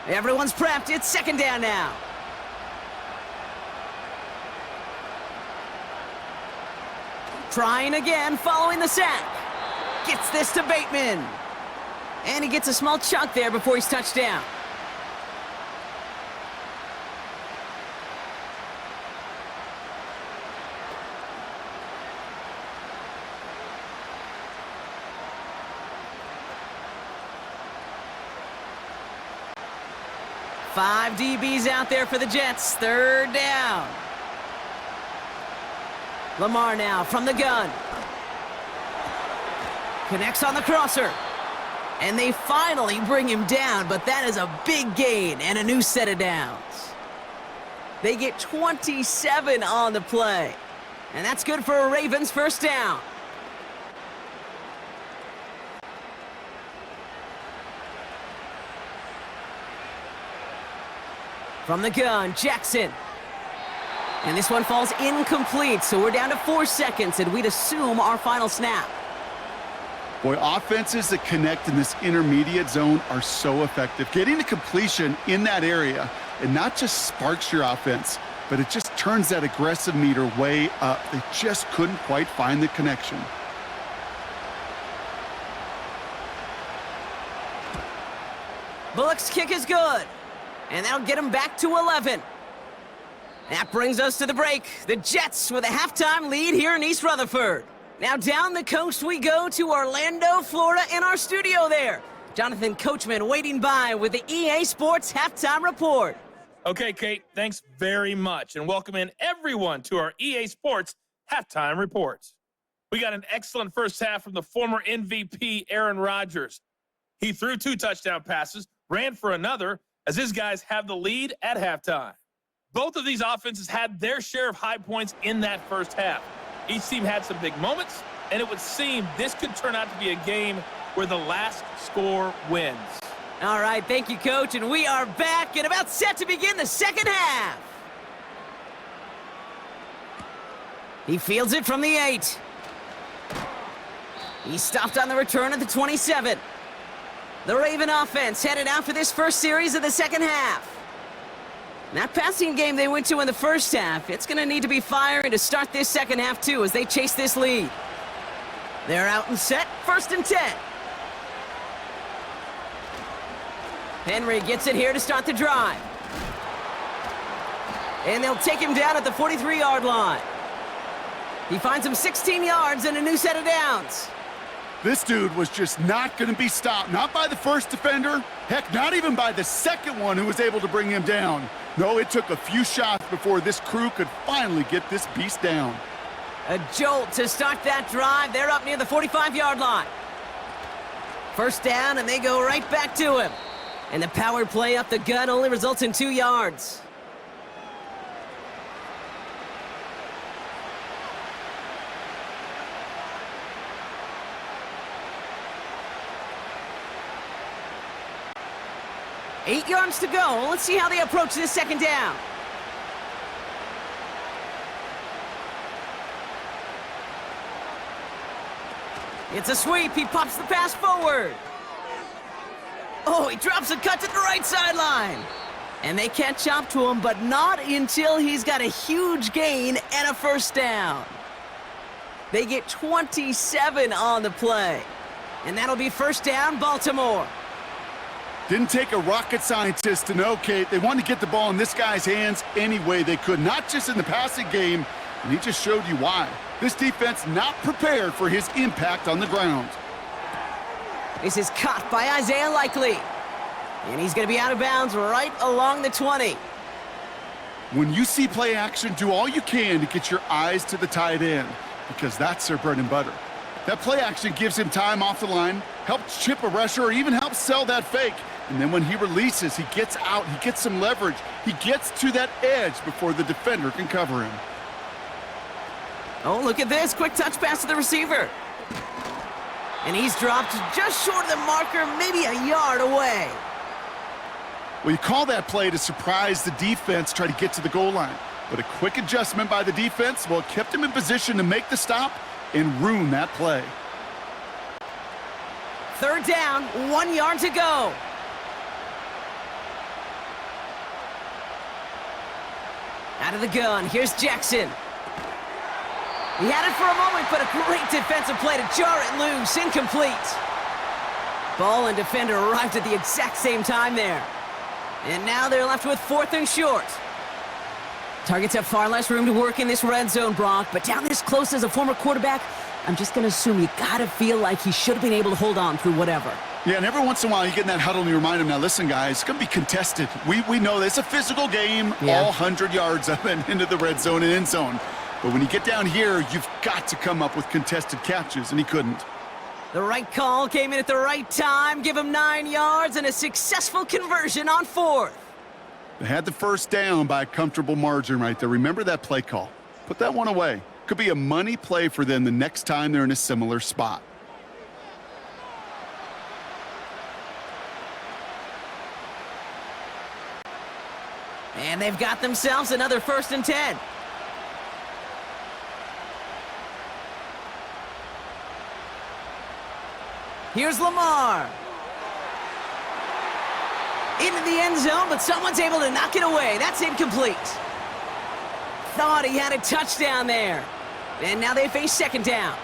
Everyone's prepped. It's second down now. Trying again, following the sack. Gets this to Bateman. And he gets a small chunk there before he's touched down. Five DBs out there for the Jets. Third down. Lamar now from the gun. Connects on the crosser. And they finally bring him down, but that is a big gain and a new set of downs. They get 27 on the play. And that's good for a Ravens first down. From the gun, Jackson. And this one falls incomplete, so we're down to 4 seconds, and we'd assume our final snap. Boy, offenses that connect in this intermediate zone are so effective. Getting to completion in that area, it not just sparks your offense, but it just turns that aggressive meter way up. They just couldn't quite find the connection. Bullock's kick is good. And that'll get them back to 11. That brings us to the break. The Jets with a halftime lead here in East Rutherford. Now down the coast we go to Orlando, Florida, in our studio there. Jonathan Coachman waiting by with the EA Sports Halftime Report. Okay, Kate, thanks very much. And welcome in everyone to our EA Sports Halftime Reports. We got an excellent first half from the former MVP, Aaron Rodgers. He threw 2 touchdown passes, ran for another, as his guys have the lead at halftime. Both of these offenses had their share of high points in that first half. Each team had some big moments, and it would seem this could turn out to be a game where the last score wins. All right, thank you, Coach, and we are back and about set to begin the second half. He fields it from the 8. He stopped on the return at the 27. The Raven offense headed out for this first series of the second half. That passing game they went to in the first half, it's going to need to be firing to start this second half, too, as they chase this lead. They're out and set, 1st and 10. Henry gets it here to start the drive. And they'll take him down at the 43-yard line. He finds him 16 yards and a new set of downs. This dude was just not going to be stopped, not by the first defender, heck, not even by the second one who was able to bring him down. No, it took a few shots before this crew could finally get this beast down. A jolt to start that drive. They're up near the 45-yard line. First down, and they go right back to him. And the power play up the gut only results in 2 yards. 8 yards to go. Let's see how they approach this second down. It's a sweep. He pops the pass forward. Oh, he drops a cut to the right sideline. And they catch up to him, but not until he's got a huge gain and a first down. They get 27 on the play. And that'll be first down, Baltimore. Didn't take a rocket scientist to know, Kate. They wanted to get the ball in this guy's hands any way they could, not just in the passing game, and he just showed you why. This defense not prepared for his impact on the ground. This is caught by Isaiah Likely. And he's going to be out of bounds right along the 20. When you see play action, do all you can to get your eyes to the tight end, because that's their bread and butter. That play action gives him time off the line, helps chip a rusher, or even helps sell that fake. And then when he releases, he gets out, he gets some leverage. He gets to that edge before the defender can cover him. Oh, look at this. Quick touch pass to the receiver. And he's dropped just short of the marker, maybe a yard away. Well, you call that play to surprise the defense, try to get to the goal line. But a quick adjustment by the defense, well, it kept him in position to make the stop and ruin that play. Third down, 1 yard to go. Out of the gun, here's Jackson. He had it for a moment, but a great defensive play to jar it loose, incomplete. Ball and defender arrived at the exact same time there. And now they're left with 4th and short. Targets have far less room to work in this red zone, Brock, but down this close as a former quarterback, I'm just going to assume you got to feel like he should have been able to hold on through whatever. Yeah, and every once in a while you get in that huddle and you remind him, now listen, guys, it's going to be contested. We know this. It's a physical game, all 100 yards up and into the red zone and end zone. But when you get down here, you've got to come up with contested catches, and he couldn't. The right call came in at the right time, give him 9 yards and a successful conversion on 4th. They had the first down by a comfortable margin right there. Remember that play call. Put that one away. Could be a money play for them the next time they're in a similar spot. And they've got themselves another 1st and 10. Here's Lamar. Into the end zone, but someone's able to knock it away. That's incomplete. Thought he had a touchdown there. And now they face 2nd down.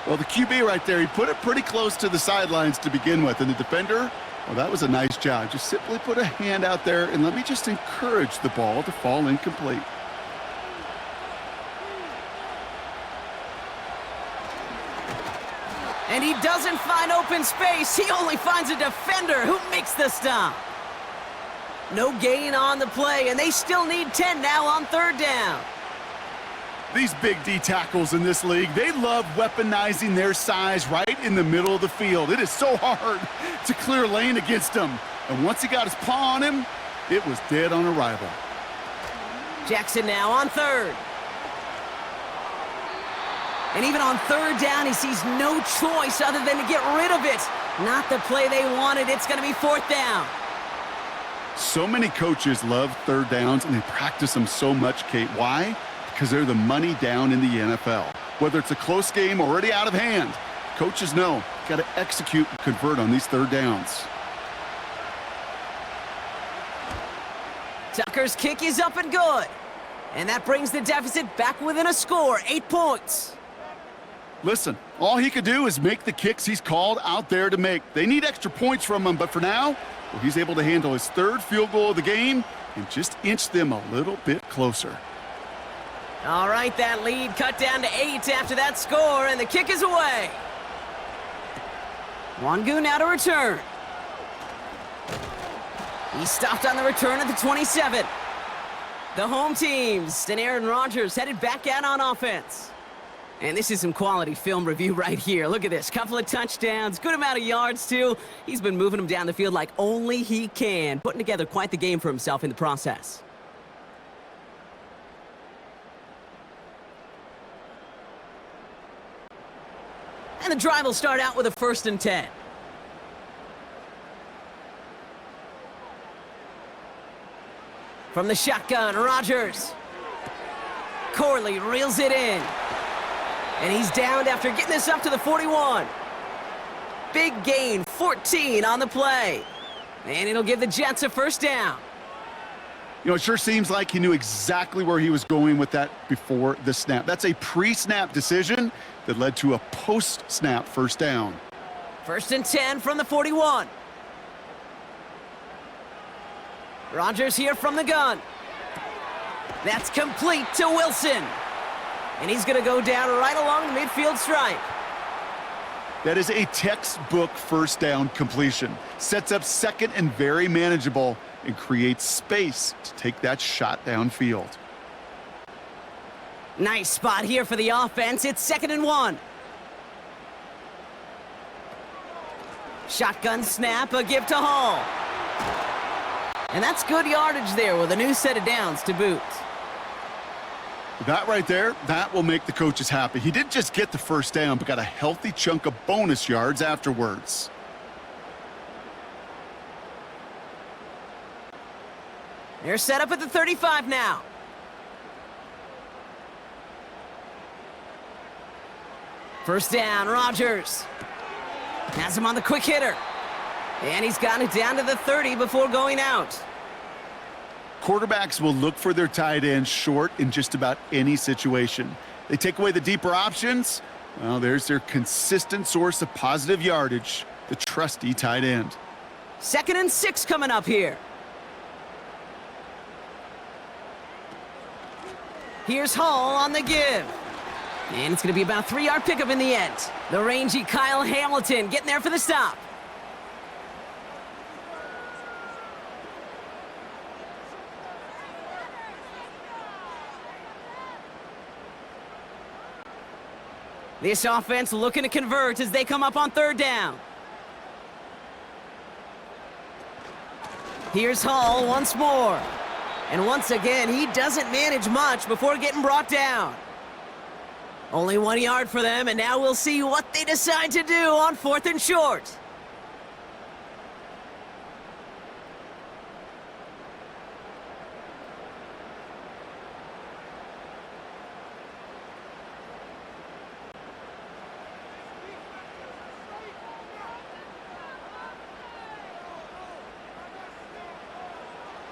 Well, the QB right there, he put it pretty close to the sidelines to begin with. And the defender, well, that was a nice job. Just simply put a hand out there and let me just encourage the ball to fall incomplete. And he doesn't find open space. He only finds a defender who makes the stop. No gain on the play, and they still need 10 now on 3rd down. These big D tackles in this league, they love weaponizing their size right in the middle of the field. It is so hard to clear lane against him. And once he got his paw on him, it was dead on arrival. Jackson now on 3rd. And even on 3rd down, he sees no choice other than to get rid of it. Not the play they wanted. It's going to be 4th down. So many coaches love 3rd downs, and they practice them so much, Kate. Why? Because they're the money down in the NFL. Whether it's a close game already out of hand, coaches know got to execute and convert on these 3rd downs. Tucker's kick is up and good. And that brings the deficit back within a score, 8 points. Listen, all he could do is make the kicks he's called out there to make. They need extra points from him, but for now, well, he's able to handle his 3rd field goal of the game and just inch them a little bit closer. All right, that lead cut down to 8 after that score, and the kick is away. Wangu now to return. He stopped on the return at the 27. The home teams and Aaron Rodgers headed back out on offense. And this is some quality film review right here. Look at this. Couple of touchdowns, good amount of yards, too. He's been moving them down the field like only he can, putting together quite the game for himself in the process. And the drive will start out with a 1st and 10. From the shotgun, Rodgers. Corley reels it in. And he's downed after getting this up to the 41. Big gain, 14 on the play. And it'll give the Jets a first down. You know, it sure seems like he knew exactly where he was going with that before the snap. That's a pre-snap decision that led to a post-snap first down. 1st and 10 from the 41. Rodgers here from the gun. That's complete to Wilson. And he's going to go down right along the midfield stripe. That is a textbook first down completion. Sets up second and very manageable and creates space to take that shot downfield. Nice spot here for the offense. It's 2nd and 1. Shotgun snap, a give to Hall. And that's good yardage there with a new set of downs to boot. That right there, that will make the coaches happy. He didn't just get the first down, but got a healthy chunk of bonus yards afterwards. They're set up at the 35 now. First down, Rodgers. Has him on the quick hitter. And he's got it down to the 30 before going out. Quarterbacks will look for their tight end short in just about any situation. They take away the deeper options. Well, there's their consistent source of positive yardage, the trusty tight end. 2nd and 6 coming up here. Here's Hall on the give. And it's going to be about a 3-yard pickup in the end. The rangy Kyle Hamilton getting there for the stop. This offense looking to convert as they come up on 3rd down. Here's Hall once more. And once again, he doesn't manage much before getting brought down. Only 1 yard for them, and now we'll see what they decide to do on 4th and short.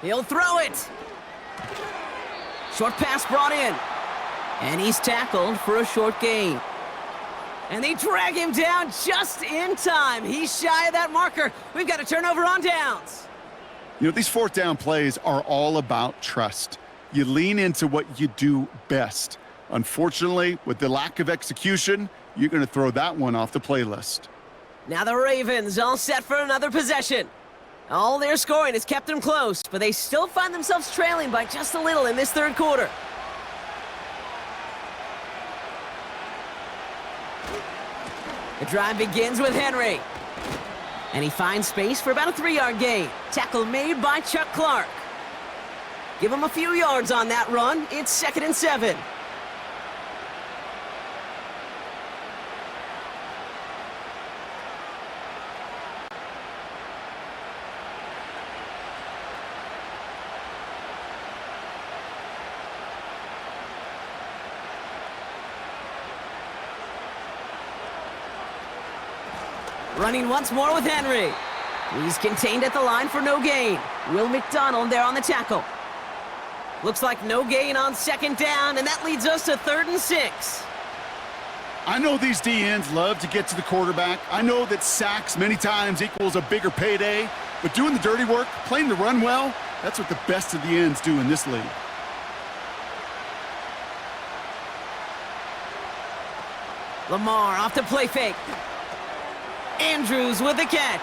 He'll throw it. Short pass brought in. And he's tackled for a short gain. And they drag him down just in time. He's shy of that marker. We've got a turnover on downs. You know, these 4th down plays are all about trust. You lean into what you do best. Unfortunately, with the lack of execution, you're going to throw that one off the playlist. Now the Ravens all set for another possession. All their scoring has kept them close, but they still find themselves trailing by just a little in this 3rd quarter. The drive begins with Henry. And he finds space for about a 3-yard gain. Tackle made by Chuck Clark. Give him a few yards on that run. It's 2nd and 7. Running once more with Henry. He's contained at the line for no gain. Will McDonald there on the tackle. Looks like no gain on 2nd down, and that leads us to 3rd and 6. I know these DNs love to get to the quarterback. I know that sacks many times equals a bigger payday, but doing the dirty work, playing the run well, that's what the best of the ends do in this league. Lamar off the play fake. Andrews with the catch.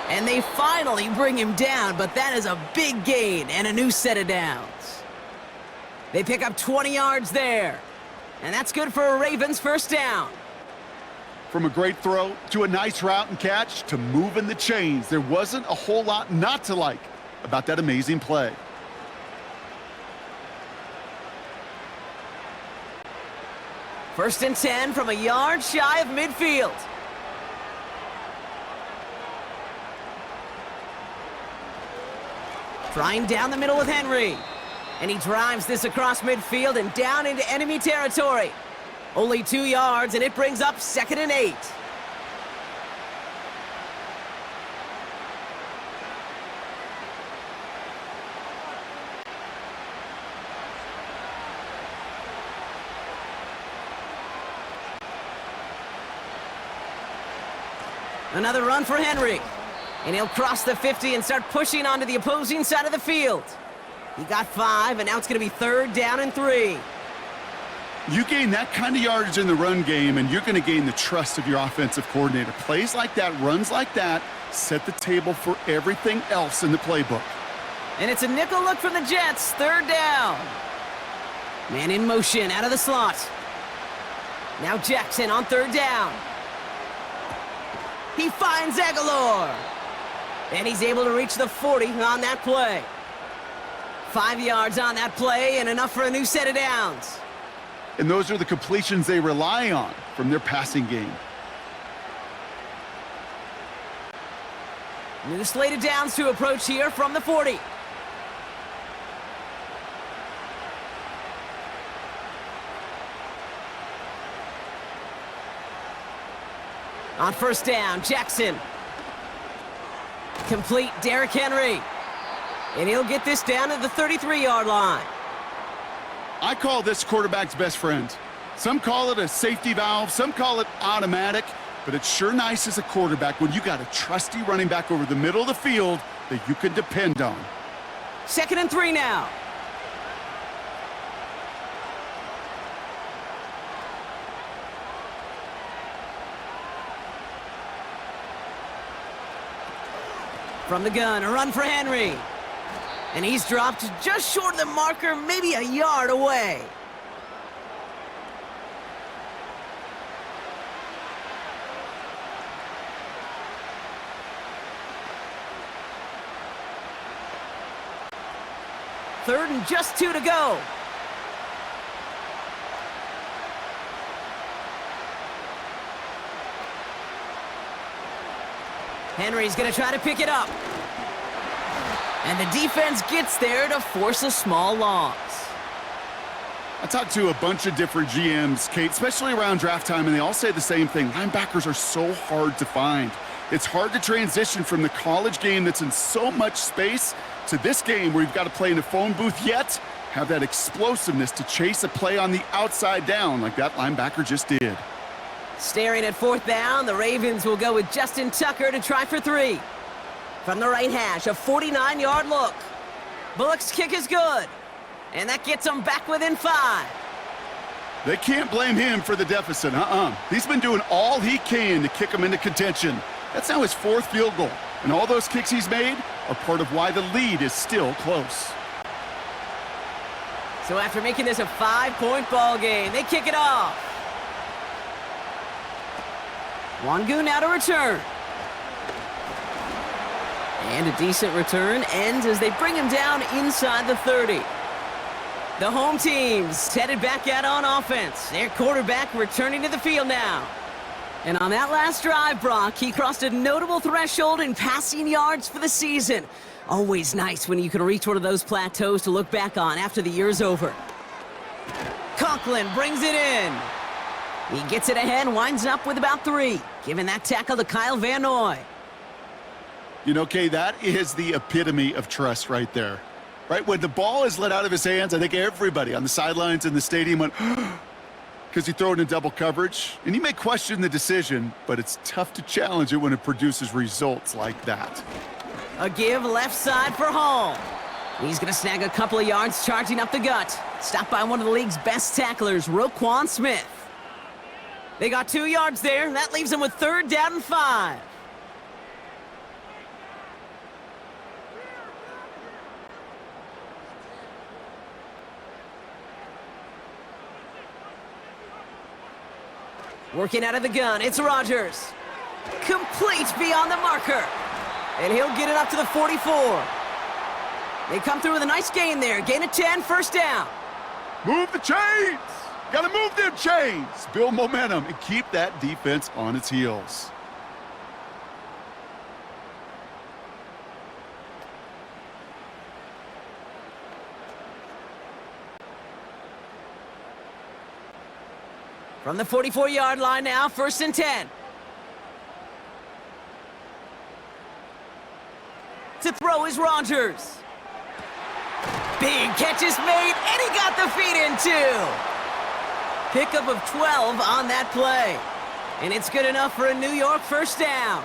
And they finally bring him down, but that is a big gain and a new set of downs. They pick up 20 yards there. And that's good for a Ravens first down. From a great throw to a nice route and catch to moving the chains, there wasn't a whole lot not to like about that amazing play. First and 10 from a yard shy of midfield. Trying down the middle with Henry. And he drives this across midfield and down into enemy territory. Only 2 yards, and it brings up 2nd and 8. Another run for Henry. And he'll cross the 50 and start pushing onto the opposing side of the field. He got 5, and now it's going to be 3rd down and 3. You gain that kind of yardage in the run game, and you're going to gain the trust of your offensive coordinator. Plays like that, runs like that, set the table for everything else in the playbook. And it's a nickel look from the Jets, 3rd down. Man in motion out of the slot. Now Jackson on 3rd down. He finds Aguilar. And he's able to reach the 40 on that play. 5 yards on that play and enough for a new set of downs. And those are the completions they rely on from their passing game. New slate of downs to approach here from the 40. On 1st down, Jackson. Complete, Derrick Henry. And he'll get this down to the 33-yard line. I call this quarterback's best friend. Some call it a safety valve, some call it automatic, but it's sure nice as a quarterback when you got a trusty running back over the middle of the field that you can depend on. 2nd and 3 now. From the gun, a run for Henry. And he's dropped just short of the marker, maybe a yard away. Third and just 2 to go. Henry's going to try to pick it up. And the defense gets there to force a small loss. I talked to a bunch of different GMs, Kate, especially around draft time, and they all say the same thing. Linebackers are so hard to find. It's hard to transition from the college game that's in so much space to this game where you've got to play in a phone booth, yet have that explosiveness to chase a play on the outside down like that linebacker just did. Staring at 4th down, the Ravens will go with Justin Tucker to try for 3. From the right hash, a 49-yard look. Bullock's kick is good. And that gets them back within 5. They can't blame him for the deficit, He's been doing all he can to kick them into contention. That's now his 4th field goal. And all those kicks he's made are part of why the lead is still close. So after making this a 5-point ball game, they kick it off. Wangu now to return. And a decent return ends as they bring him down inside the 30. The home team's headed back out on offense. Their quarterback returning to the field now. And on that last drive, Brock, he crossed a notable threshold in passing yards for the season. Always nice when you can reach one of those plateaus to look back on after the year's over. Conklin brings it in. He gets it ahead and winds up with about 3, giving that tackle to Kyle Van Noy. You know, Kay, that is the epitome of trust right there. Right? When the ball is let out of his hands, I think everybody on the sidelines in the stadium went, because he threw it in double coverage. And you may question the decision, but it's tough to challenge it when it produces results like that. A give left side for Hall. He's going to snag a couple of yards charging up the gut. Stopped by one of the league's best tacklers, Roquan Smith. They got 2 yards there. That leaves them with 3rd down and 5. Working out of the gun, it's Rodgers. Complete beyond the marker. And he'll get it up to the 44. They come through with a nice gain there. Gain of 10, 1st down. Move the chains! Gotta move them chains! Build momentum and keep that defense on its heels. From the 44-yard line now, 1st and 10. To throw is Rodgers. Big catch is made, and he got the feet in too. Pickup of 12 on that play. And it's good enough for a New York 1st down.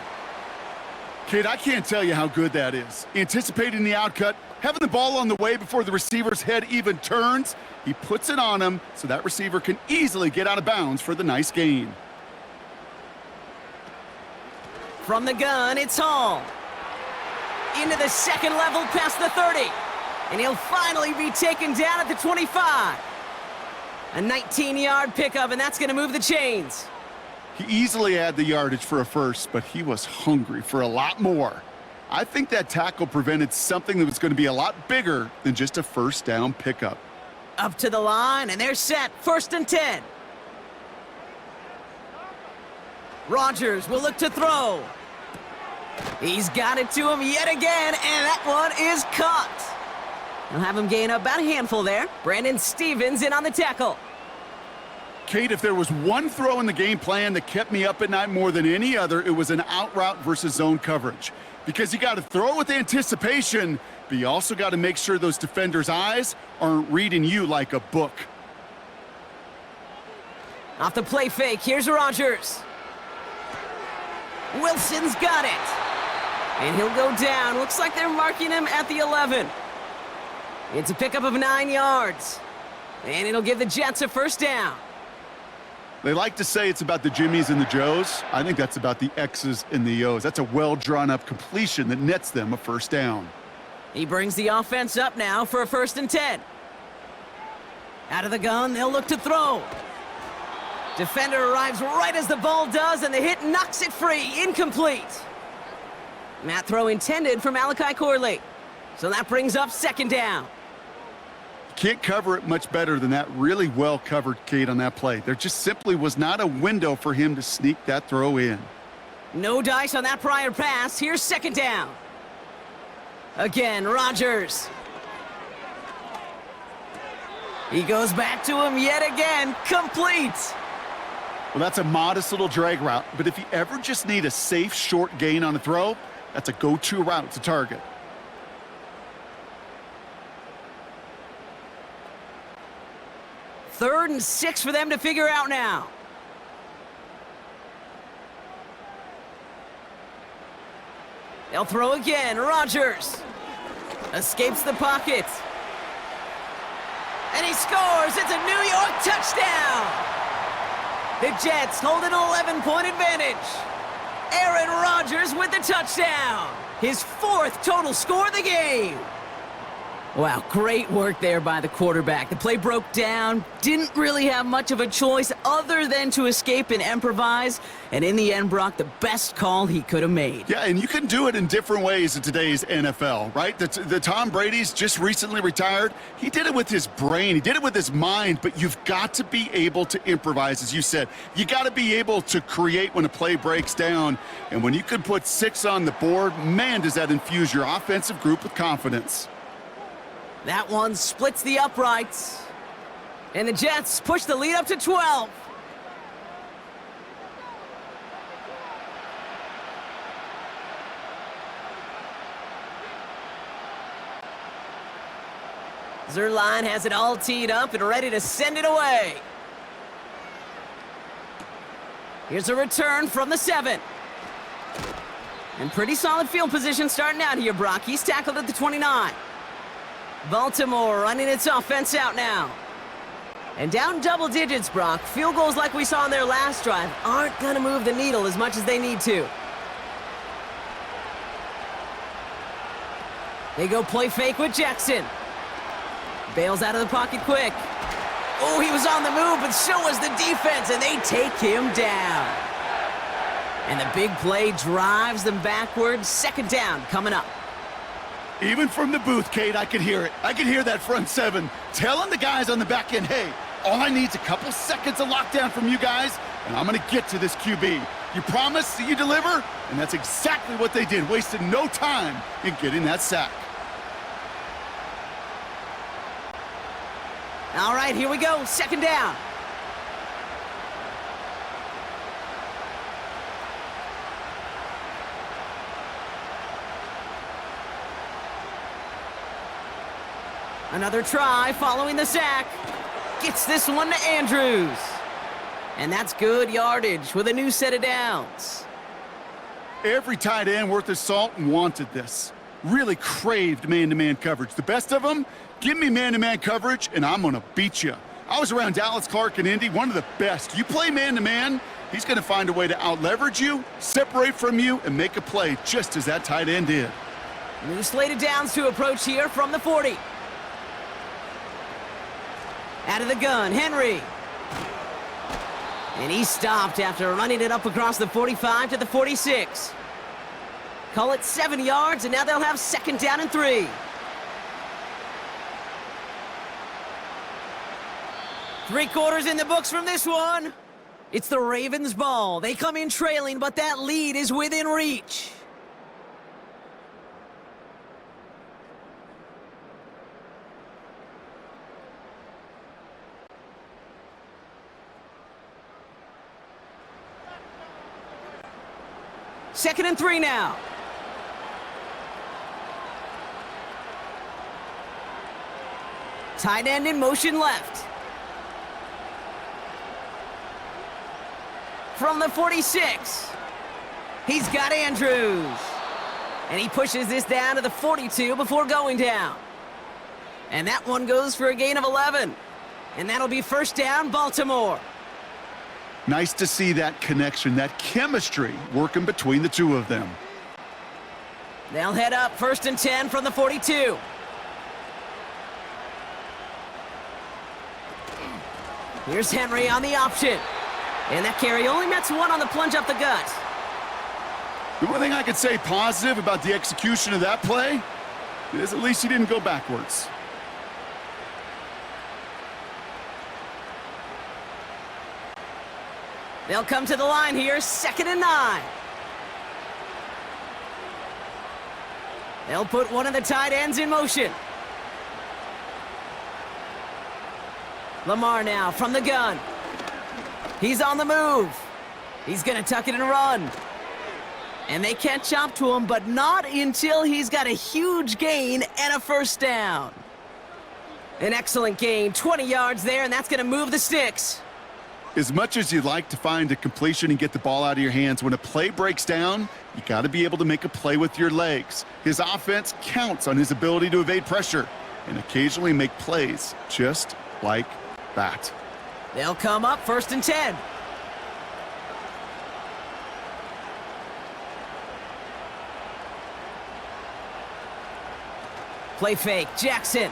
Kate, I can't tell you how good that is. Anticipating the outcut, having the ball on the way before the receiver's head even turns, he puts it on him so that receiver can easily get out of bounds for the nice gain. From the gun, it's Hall. Into the second level past the 30. And he'll finally be taken down at the 25. A 19-yard pickup, and that's going to move the chains. He easily had the yardage for a first, but he was hungry for a lot more. I think that tackle prevented something that was going to be a lot bigger than just a 1st down pickup. Up to the line, and they're set. 1st and 10. Rodgers will look to throw. He's got it to him yet again, and that one is caught. He'll have him gain about a handful there. Brandon Stevens in on the tackle. Kate, if there was one throw in the game plan that kept me up at night more than any other, it was an out route versus zone coverage. Because you got to throw with anticipation, but you also got to make sure those defenders' eyes aren't reading you like a book. Off the play fake, here's Rodgers. Wilson's got it. And he'll go down. Looks like they're marking him at the 11. It's a pickup of 9 yards. And it'll give the Jets a 1st down. They like to say it's about the Jimmies and the Joes. I think that's about the X's and the O's. That's a well-drawn-up completion that nets them a 1st down. He brings the offense up now for a 1st and 10. Out of the gun, they'll look to throw. Defender arrives right as the ball does, and the hit knocks it free. Incomplete. That throw intended for Malachi Corley. So that brings up 2nd down. Can't cover it much better than that. Really well covered, Kate, on that play. There just simply was not a window for him to sneak that throw in. No dice on that prior pass. Here's 2nd down. Again, Rodgers. He goes back to him yet again. Complete. Well, that's a modest little drag route, but if you ever just need a safe, short gain on a throw, that's a go-to route to target. Third and 6 for them to figure out now. They'll throw again. Rodgers escapes the pocket. And he scores. It's a New York touchdown. The Jets hold an 11-point advantage. Aaron Rodgers with the touchdown. His 4th total score of the game. Wow, great work there by the quarterback. The play broke down, didn't really have much of a choice other than to escape and improvise, and in the end, Brock, the best call he could have made. Yeah, and you can do it in different ways in today's NFL, right? The Tom Brady's just recently retired. He did it with his brain. He did it with his mind, but you've got to be able to improvise, as you said. You got to be able to create when a play breaks down, and when you can put 6 on the board, man, does that infuse your offensive group with confidence. That one splits the uprights. And the Jets push the lead up to 12. Zerline has it all teed up and ready to send it away. Here's a return from the 7. And pretty solid field position starting out here, Brock. He's tackled at the 29. Baltimore running its offense out now. And down double digits, Brock. Field goals like we saw on their last drive aren't going to move the needle as much as they need to. They go play fake with Jackson. Bails out of the pocket quick. Oh, he was on the move, but so was the defense, and they take him down. And the big play drives them backwards. 2nd down coming up. Even from the booth, Kate, I could hear it. I could hear that front 7 telling the guys on the back end, hey, all I need is a couple seconds of lockdown from you guys, and I'm going to get to this QB. You promise that you deliver? And that's exactly what they did, wasted no time in getting that sack. All right, here we go. 2nd down. Another try following the sack. Gets this one to Andrews. And that's good yardage with a new set of downs. Every tight end worth his salt wanted this. Really craved man-to-man coverage. The best of them, give me man-to-man coverage and I'm going to beat you. I was around Dallas Clark and Indy, one of the best. You play man-to-man, he's going to find a way to out-leverage you, separate from you, and make a play just as that tight end did. New slate of downs to approach here from the 40. Out of the gun, Henry. And he stopped after running it up across the 45 to the 46. Call it 7 yards, and now they'll have 2nd down and 3. Three-quarters in the books from this one. It's the Ravens' ball. They come in trailing, but that lead is within reach. Second and 3 now. Tight end in motion left. From the 46, he's got Andrews. And he pushes this down to the 42 before going down. And that one goes for a gain of 11. And that'll be 1st down, Baltimore. Nice to see that connection, that chemistry working between the two of them. They'll head up 1st and 10 from the 42. Here's Henry on the option. And that carry only nets 1 on the plunge up the gut. The only thing I could say positive about the execution of that play is at least he didn't go backwards. They'll come to the line here, 2nd and 9. They'll put one of the tight ends in motion. Lamar now from the gun. He's on the move. He's going to tuck it and run. And they can't chop to him, but not until he's got a huge gain and a 1st down. An excellent gain, 20 yards there, and that's going to move the sticks. As much as you'd like to find a completion and get the ball out of your hands, when a play breaks down, you got to be able to make a play with your legs. His offense counts on his ability to evade pressure and occasionally make plays just like that. They'll come up 1st and 10. Play fake, Jackson.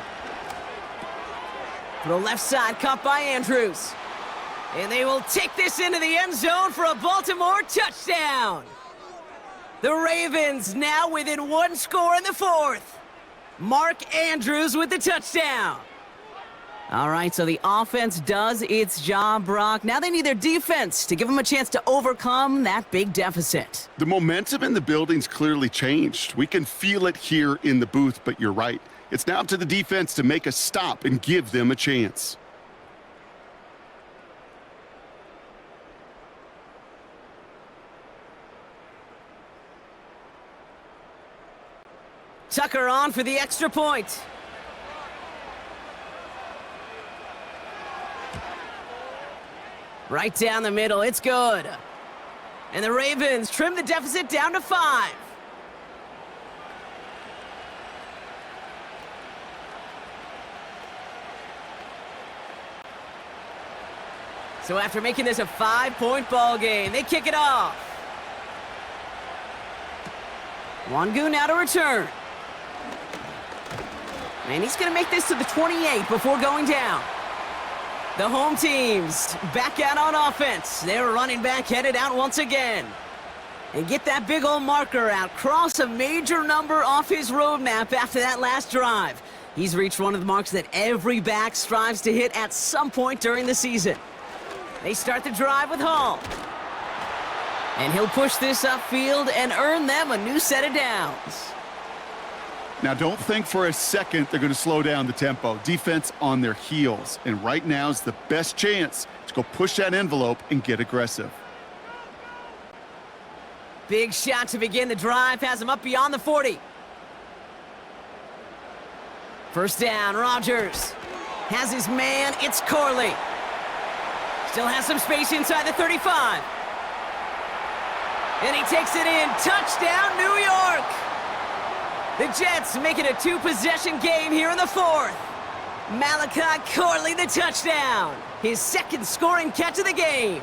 To the left side, caught by Andrews. And they will take this into the end zone for a Baltimore touchdown. The Ravens now within 1 score in the 4th. Mark Andrews with the touchdown. All right, so the offense does its job, Brock. Now they need their defense to give them a chance to overcome that big deficit. The momentum in the building's clearly changed. We can feel it here in the booth, but you're right. It's now up to the defense to make a stop and give them a chance. Tucker on for the extra point. Right down the middle, it's good. And the Ravens trim the deficit down to 5. So after making this a 5-point ball game, they kick it off. Wangu now to return. And he's going to make this to the 28 before going down. The home team's back out on offense. Their running back headed out once again. And get that big old marker out. Cross a major number off his roadmap after that last drive. He's reached one of the marks that every back strives to hit at some point during the season. They start the drive with Hall. And he'll push this upfield and earn them a new set of downs. Now, don't think for a second they're going to slow down the tempo. Defense on their heels. And right now is the best chance to go push that envelope and get aggressive. Big shot to begin the drive. Has him up beyond the 40. First down, Rodgers. Has his man, it's Corley. Still has some space inside the 35. And he takes it in. Touchdown, New York! The Jets make it a two-possession game here in the fourth. Malachi Corley, the touchdown. His second scoring catch of the game.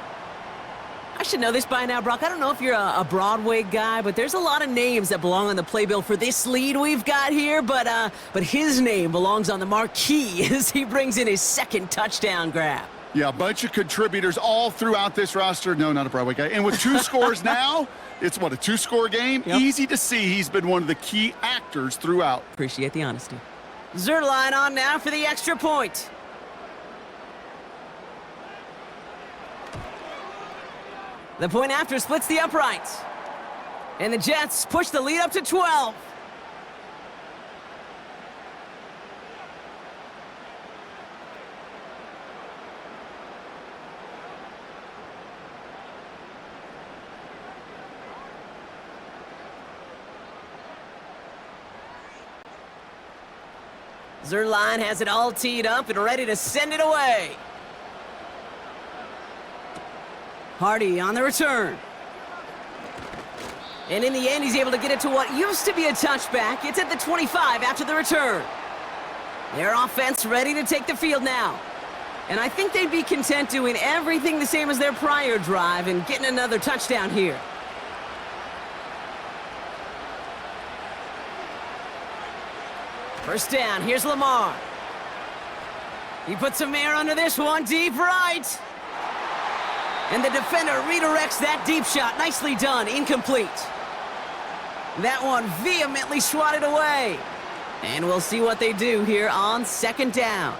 I should know this by now, Brock. I don't know if you're a Broadway guy, but there's a lot of names that belong on the playbill for this lead we've got here, but his name belongs on the marquee as he brings in his second touchdown grab. Yeah, a bunch of contributors all throughout this roster. No, not a Broadway guy. And with two scores now, it's what, a two-score game? Yep. Easy to see he's been one of the key actors throughout. Appreciate the honesty. Zerline on now for the extra point. The point after splits the uprights. And the Jets push the lead up to 12. Zerline has it all teed up and ready to send it away. Hardy on the return. And in the end, he's able to get it to what used to be a touchback. It's at the 25 after the return. Their offense ready to take the field now. And I think they'd be content doing everything the same as their prior drive and getting another touchdown here. First down, here's Lamar. He puts some air under this one, deep right. And the defender redirects that deep shot. Nicely done, incomplete. That one vehemently swatted away. And we'll see what they do here on second down.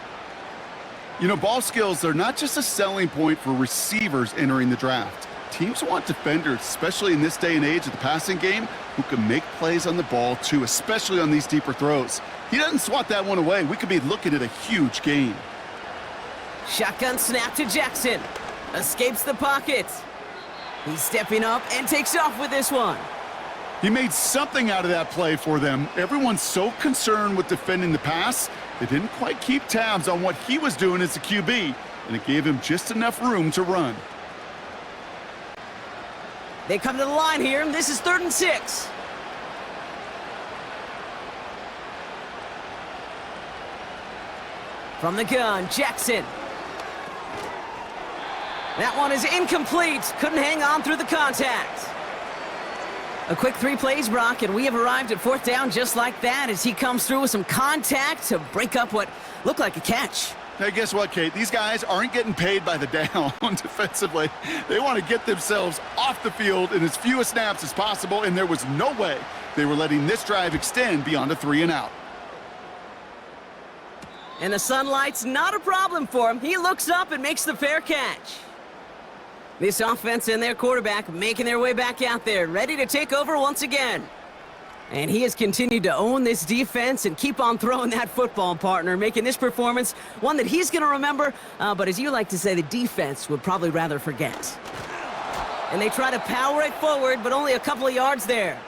You know, ball skills are not just a selling point for receivers entering the draft. Teams want defenders, especially in this day and age of the passing game, who can make plays on the ball too, especially on these deeper throws. He doesn't swat that one away. We could be looking at a huge gain. Shotgun snap to Jackson. Escapes the pocket. He's stepping up and takes off with this one. He made something out of that play for them. Everyone's so concerned with defending the pass, they didn't quite keep tabs on what he was doing as a QB, and it gave him just enough room to run. They come to the line here, and this is 3rd and 6. From the gun, Jackson. That one is incomplete. Couldn't hang on through the contact. A quick 3 plays, Brock, and we have arrived at 4th down just like that as he comes through with some contact to break up what looked like a catch. Hey, guess what, Kate? These guys aren't getting paid by the down defensively. They want to get themselves off the field in as few snaps as possible, and there was no way they were letting this drive extend beyond a 3 and out. And the sunlight's not a problem for him. He looks up and makes the fair catch. This offense and their quarterback making their way back out there, ready to take over once again. And he has continued to own this defense and keep on throwing that football, partner, making this performance one that he's going to remember, but as you like to say, the defense would probably rather forget. And they try to power it forward, but only a couple of yards there.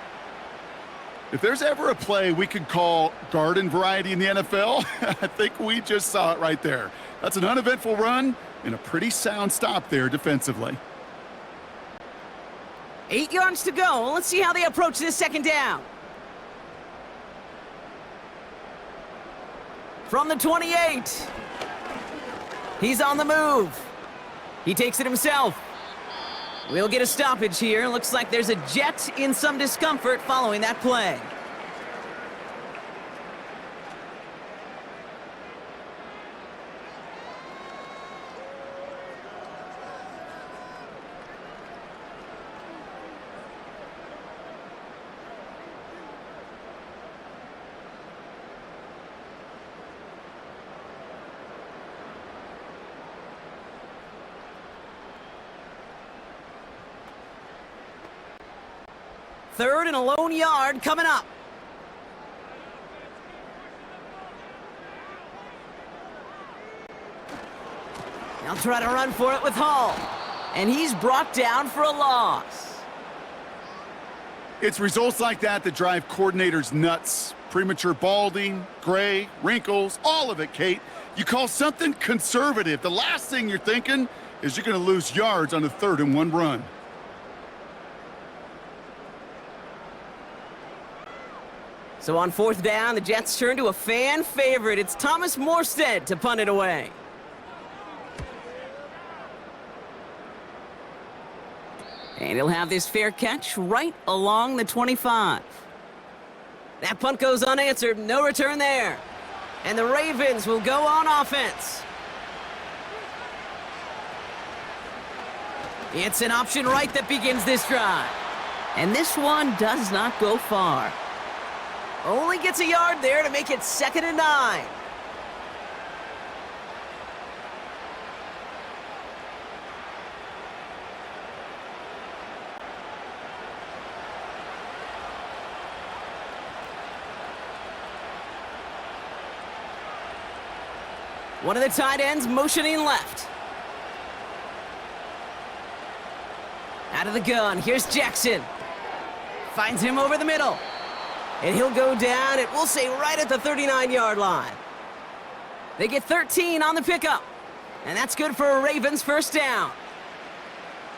If there's ever a play we could call garden variety in the NFL, I think we just saw it right there. That's an uneventful run and a pretty sound stop there defensively. 8 yards to go. Let's see how they approach this second down. From the 28. He's on the move. He takes it himself. We'll get a stoppage here. Looks like there's a Jet in some discomfort following that play. Third and a lone yard coming up. They'll try to run for it with Hall. And he's brought down for a loss. It's results like that that drive coordinators nuts. Premature balding, gray, wrinkles, all of it, Kate. You call something conservative. The last thing you're thinking is you're going to lose yards on a 3rd and 1 run. So on 4th down, the Jets turn to a fan favorite. It's Thomas Morstead to punt it away. And he'll have this fair catch right along the 25. That punt goes unanswered. No return there. And the Ravens will go on offense. It's an option right that begins this drive. And this one does not go far. Only gets a yard there to make it 2nd and 9. One of the tight ends motioning left. Out of the gun, here's Jackson. Finds him over the middle. And he'll go down, and we'll say right at the 39-yard line. They get 13 on the pickup. And that's good for a Ravens 1st down.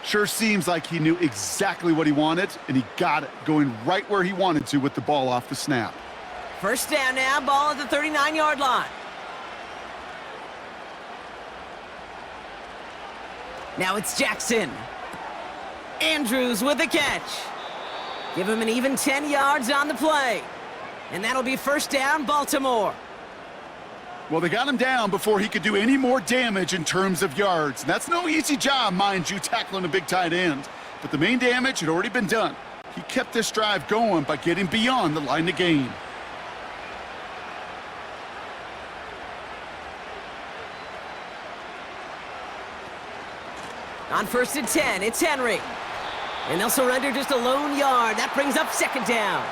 Sure seems like he knew exactly what he wanted, and he got it, going right where he wanted to with the ball off the snap. 1st down now, ball at the 39-yard line. Now it's Jackson. Andrews with the catch. Give him an even 10 yards on the play. And that'll be 1st down, Baltimore. Well, they got him down before he could do any more damage in terms of yards. And that's no easy job, mind you, tackling a big tight end. But the main damage had already been done. He kept this drive going by getting beyond the line of gain. On 1st and 10, it's Henry. And they'll surrender just a lone yard. That brings up 2nd down.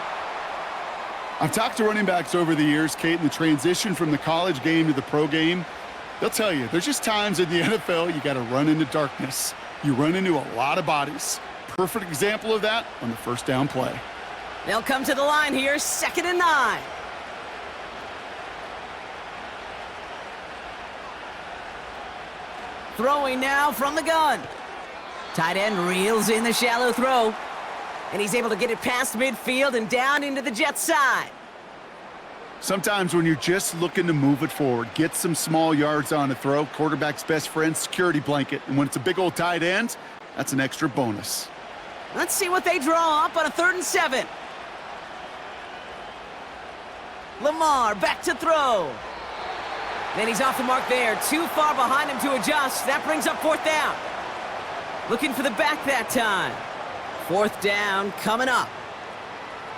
I've talked to running backs over the years, Kate, in the transition from the college game to the pro game. They'll tell you, there's just times in the NFL you got to run into darkness. You run into a lot of bodies. Perfect example of that on the 1st down play. They'll come to the line here, 2nd and 9. Throwing now from the gun. Tight end reels in the shallow throw. And he's able to get it past midfield and down into the Jets side. Sometimes when you're just looking to move it forward, get some small yards on a throw, quarterback's best friend, security blanket. And when it's a big old tight end, that's an extra bonus. Let's see what they draw up on a 3rd and 7. Lamar back to throw. Then he's off the mark there. Too far behind him to adjust. That brings up 4th down. Looking for the back that time. 4th down coming up.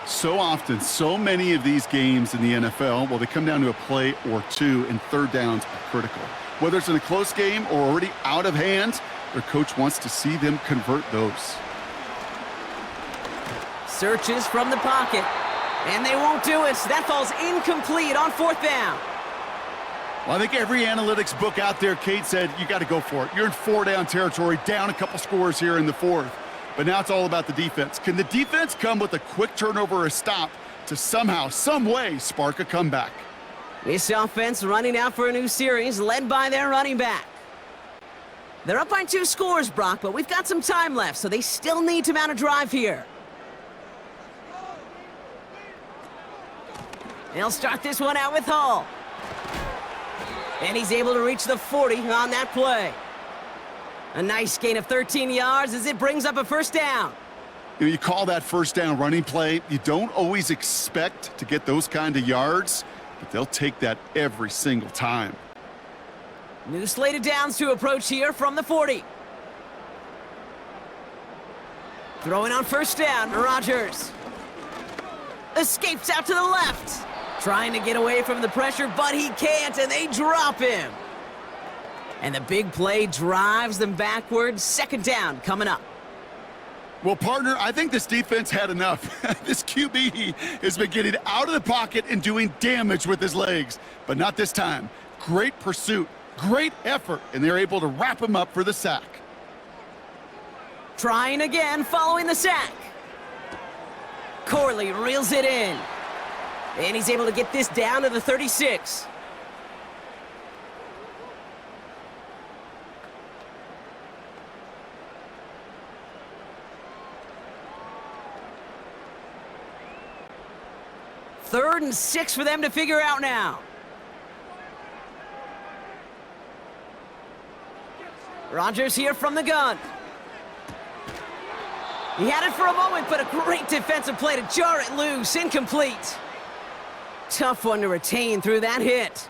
So often, so many of these games in the NFL, well, they come down to a play or two, and 3rd downs are critical. Whether it's in a close game or already out of hand, their coach wants to see them convert those. Searches from the pocket. And they won't do it. That falls incomplete on 4th down. Well, I think every analytics book out there, Kate, said you got to go for it. You're in 4-down territory, down a couple scores here in the 4th. But now it's all about the defense. Can the defense come with a quick turnover or a stop to somehow, some way, spark a comeback? This offense running out for a new series, led by their running back. They're up by 2 scores, Brock, but we've got some time left, so they still need to mount a drive here. They'll start this one out with Hall. And he's able to reach the 40 on that play. A nice gain of 13 yards as it brings up a 1st down. You call that 1st down running play. You don't always expect to get those kind of yards, but they'll take that every single time. New slate of downs to approach here from the 40. Throwing on 1st down, Rodgers. Escapes out to the left. Trying to get away from the pressure, but he can't, and they drop him. And the big play drives them backwards. 2nd down coming up. Well, partner, I think this defense had enough. This QB has been getting out of the pocket and doing damage with his legs, but not this time. Great pursuit, great effort, and they're able to wrap him up for the sack. Trying again following the sack. Corley reels it in. And he's able to get this down to the 36. Third and 6 for them to figure out now. Rodgers here from the gun. He had it for a moment, but a great defensive play to jar it loose. Incomplete. Tough one to retain through that hit.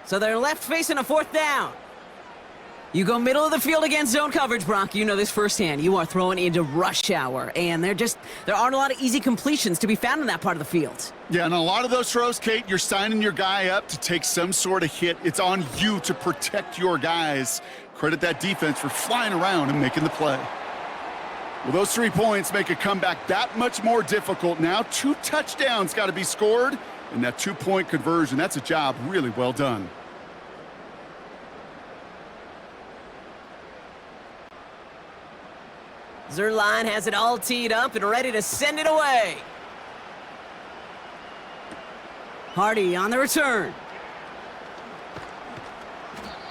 So they're left facing a 4th down. You go middle of the field against zone coverage, Brock. You know this firsthand. You are throwing into rush hour, and there aren't a lot of easy completions to be found in that part of the field. Yeah, and a lot of those throws, Kate, you're signing your guy up to take some sort of hit. It's on you to protect your guys. Credit that defense for flying around and making the play. Well, those 3 points make a comeback that much more difficult now. 2 touchdowns got to be scored, and that 2-point conversion, that's a job really well done. Zerline has it all teed up and ready to send it away. Hardy on the return.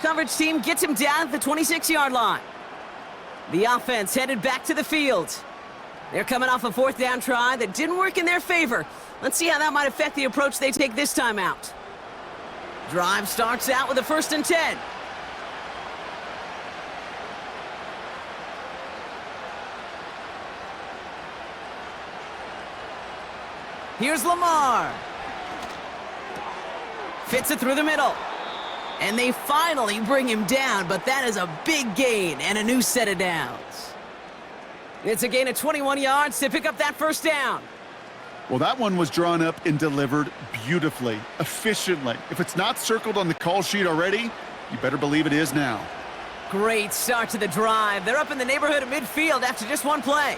Coverage team gets him down at the 26-yard line. The offense headed back to the field. They're coming off a 4th down try that didn't work in their favor. Let's see how that might affect the approach they take this time out. Drive starts out with a 1st and 10. Here's Lamar. Fits it through the middle. And they finally bring him down, but that is a big gain and a new set of downs. It's a gain of 21 yards to pick up that 1st down. Well, that one was drawn up and delivered beautifully, efficiently. If it's not circled on the call sheet already, you better believe it is now. Great start to the drive. They're up in the neighborhood of midfield after just one play.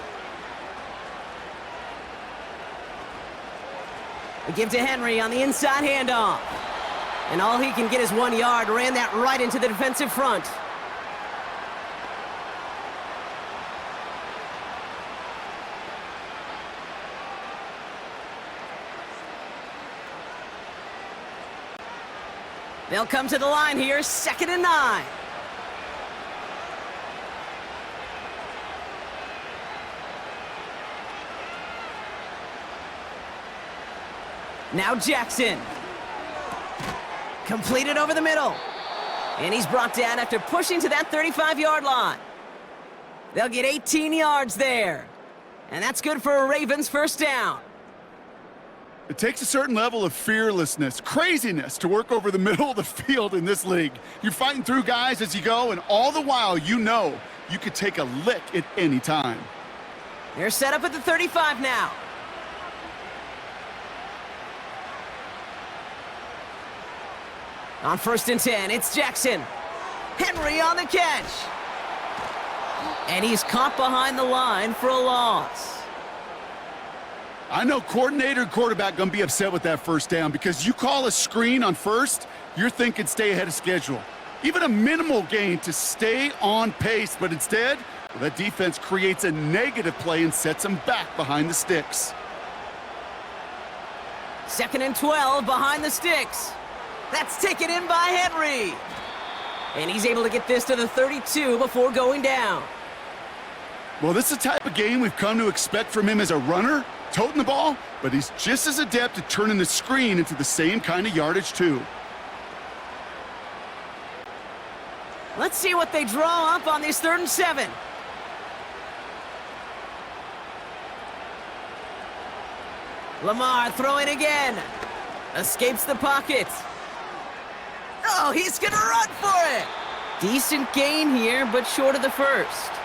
They give to Henry on the inside handoff. And all he can get is 1 yard. Ran that right into the defensive front. They'll come to the line here, 2nd and 9. Now Jackson. Completed over the middle. And he's brought down after pushing to that 35-yard line. They'll get 18 yards there. And that's good for a Ravens 1st down. It takes a certain level of fearlessness, craziness to work over the middle of the field in this league. You're fighting through guys as you go, and all the while you know you could take a lick at any time. They're set up at the 35 now. On 1st and 10, it's Jackson. Henry on the catch. And he's caught behind the line for a loss. I know coordinator and quarterback going to be upset with that 1st down because you call a screen on 1st, you're thinking stay ahead of schedule. Even a minimal gain to stay on pace, but instead, well, that defense creates a negative play and sets them back behind the sticks. 2nd and 12 behind the sticks. That's taken in by Henry. And he's able to get this to the 32 before going down. Well, this is the type of game we've come to expect from him as a runner, toting the ball, but he's just as adept at turning the screen into the same kind of yardage, too. Let's see what they draw up on this 3rd and 7. Lamar throwing again. Escapes the pocket. Oh, he's going to run for it. Decent gain here, but short of the 1st.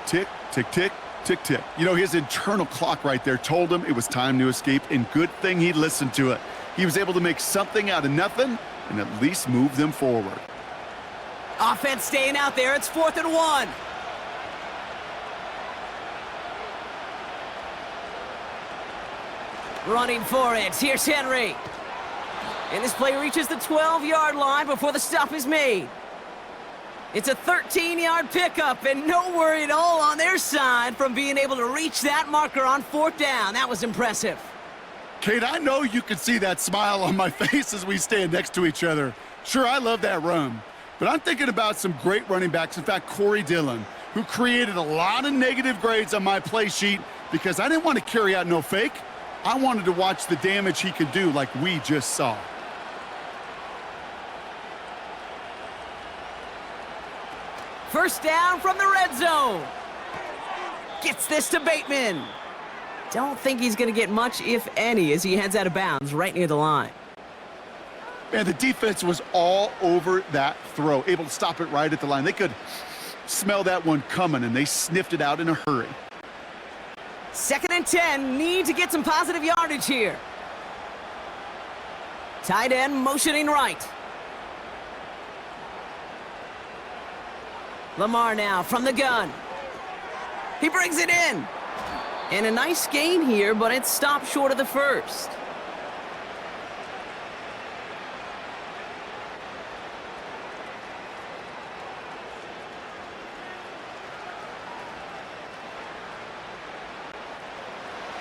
Tick, tick, tick, tick, tick. You know, his internal clock right there told him it was time to escape, and good thing he listened to it. He was able to make something out of nothing and at least move them forward. Offense staying out there. It's 4th and 1. Running for it. Here's Henry. And this play reaches the 12-yard line before the stop is made. It's a 13-yard pickup, and no worry at all on their side from being able to reach that marker on 4th down. That was impressive. Kate, I know you can see that smile on my face as we stand next to each other. Sure, I love that run. But I'm thinking about some great running backs. In fact, Corey Dillon, who created a lot of negative grades on my play sheet because I didn't want to carry out no fake. I wanted to watch the damage he could do like we just saw. First down from the red zone. Gets this to Bateman. Don't think he's going to get much, if any, as he heads out of bounds right near the line. Man, the defense was all over that throw, able to stop it right at the line. They could smell that one coming, and they sniffed it out in a hurry. 2nd and 10, need to get some positive yardage here. Tight end motioning right. Lamar now from the gun. He brings it in. And a nice gain here, but it's stopped short of the first.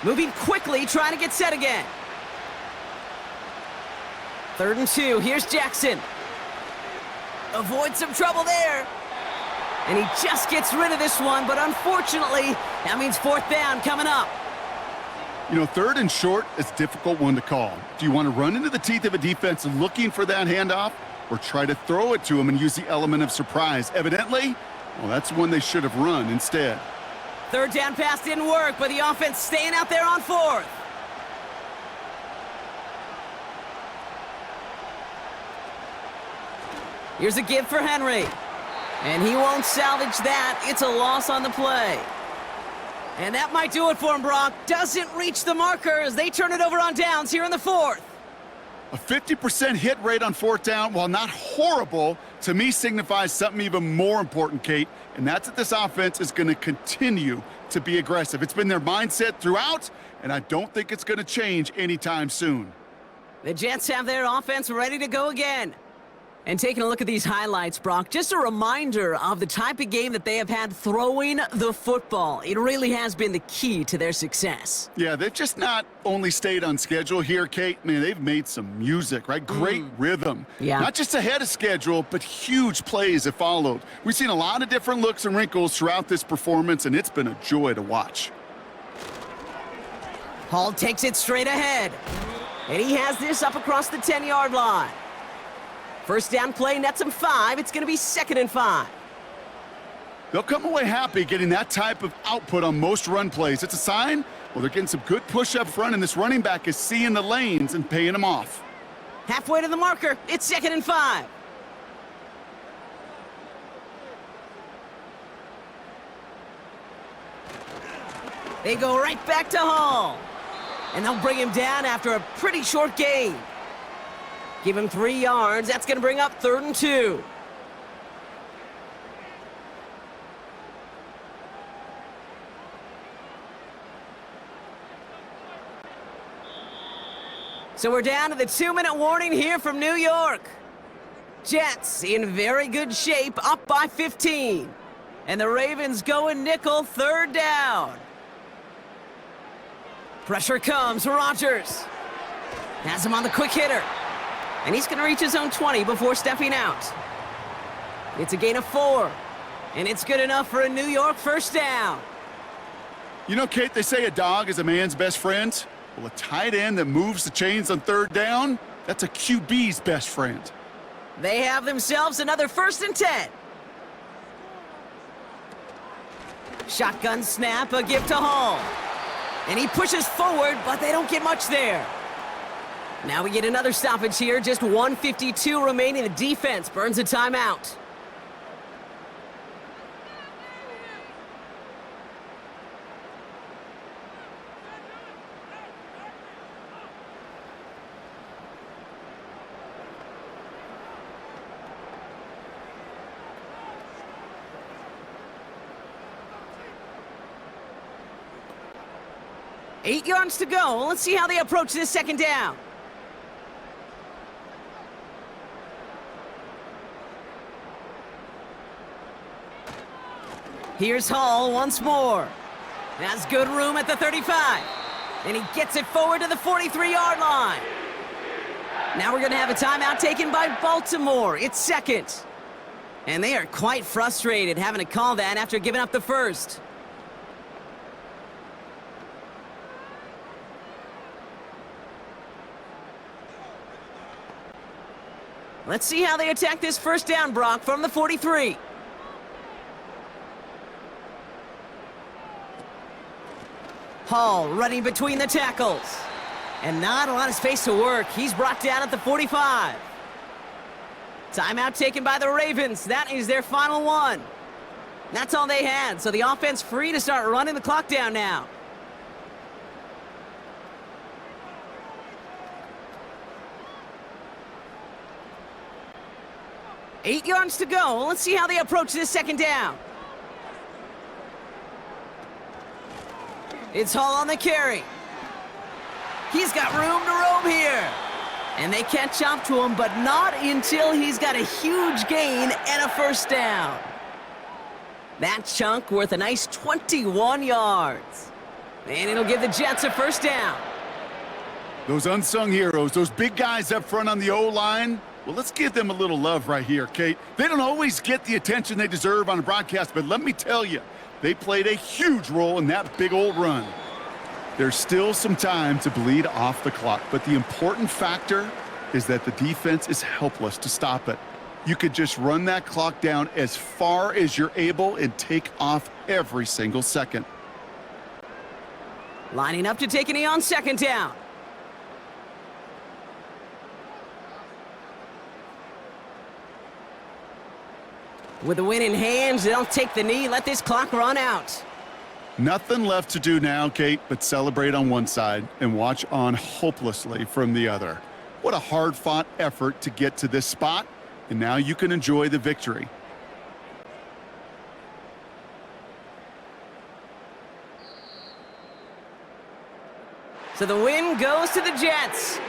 Moving quickly, trying to get set again. 3rd and 2, here's Jackson. Avoid some trouble there. And he just gets rid of this one, but unfortunately, that means 4th down coming up. You know, 3rd and short is a difficult one to call. Do you want to run into the teeth of a defense looking for that handoff, or try to throw it to him and use the element of surprise? Evidently, well, that's one they should have run instead. 3rd down pass didn't work, but the offense staying out there on 4th. Here's a give for Henry. And he won't salvage that. It's a loss on the play. And that might do it for him, Brock. Doesn't reach the marker as they turn it over on downs here in the 4th. A 50% hit rate on 4th down, while not horrible, to me signifies something even more important, Kate, and that's that this offense is going to continue to be aggressive. It's been their mindset throughout, and I don't think it's going to change anytime soon. The Jets have their offense ready to go again. And taking a look at these highlights, Brock, just a reminder of the type of game that they have had throwing the football. It really has been the key to their success. Yeah, they've just not only stayed on schedule here, Kate. Man, they've made some music, right? Great rhythm. Yeah. Not just ahead of schedule, but huge plays have followed. We've seen a lot of different looks and wrinkles throughout this performance, and it's been a joy to watch. Hall takes it straight ahead. And he has this up across the 10-yard line. First down play nets him 5. It's going to be 2nd and 5. They'll come away happy getting that type of output on most run plays. It's a sign, well, they're getting some good push up front, and this running back is seeing the lanes and paying them off. Halfway to the marker. It's 2nd and 5. They go right back to Hall. And they'll bring him down after a pretty short gain. Give him 3 yards. That's going to bring up 3rd and 2. So we're down to the 2-minute warning here from New York. Jets in very good shape, up by 15. And the Ravens going nickel, 3rd down. Pressure comes, Rodgers. Has him on the quick hitter. And he's going to reach his own 20 before stepping out. It's a gain of 4. And it's good enough for a New York first down. You know, Kate, they say a dog is a man's best friend. Well, a tight end that moves the chains on 3rd down, that's a QB's best friend. They have themselves another 1st and 10. Shotgun snap, a give to Hall. And he pushes forward, but they don't get much there. Now we get another stoppage here. Just 1:52 remaining. The defense burns a timeout. Eight yards to go. Let's see how they approach this 2nd down. Here's Hall once more. Has good room at the 35. And he gets it forward to the 43-yard line. Now we're going to have a timeout taken by Baltimore. It's second. And they are quite frustrated having to call that after giving up the first. Let's see how they attack this first down, Brock, from the 43. Hall running between the tackles. And not a lot of space to work. He's brought down at the 45. Timeout taken by the Ravens. That is their final one. That's all they had, so the offense free to start running the clock down now. Eight yards to go. Let's see how they approach this second down. It's Hall on the carry. He's got room to roam here. And they catch up to him, but not until he's got a huge gain and a first down. That chunk worth a nice 21 yards. And it'll give the Jets a first down. Those unsung heroes, those big guys up front on the O-line, well, let's give them a little love right here, Kate. They don't always get the attention they deserve on a broadcast, but let me tell you, they played a huge role in that big old run. There's still some time to bleed off the clock, but the important factor is that the defense is helpless to stop it. You could just run that clock down as far as you're able and take off every single second. Lining up to take a knee on second down. With the win in hands, they'll take the knee, let this clock run out. Nothing left to do now, Kate, but celebrate on one side and watch on hopelessly from the other. What a hard-fought effort to get to this spot, and now you can enjoy the victory. So the win goes to the Jets.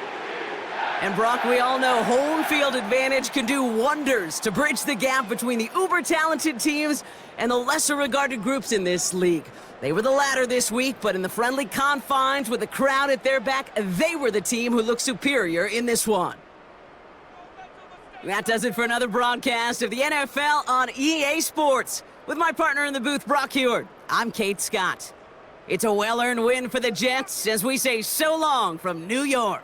And Brock, we all know home field advantage can do wonders to bridge the gap between the uber-talented teams and the lesser-regarded groups in this league. They were the latter this week, but in the friendly confines with the crowd at their back, they were the team who looked superior in this one. That does it for another broadcast of the NFL on EA Sports. With my partner in the booth, Brock Heward, I'm Kate Scott. It's a well-earned win for the Jets as we say so long from New York.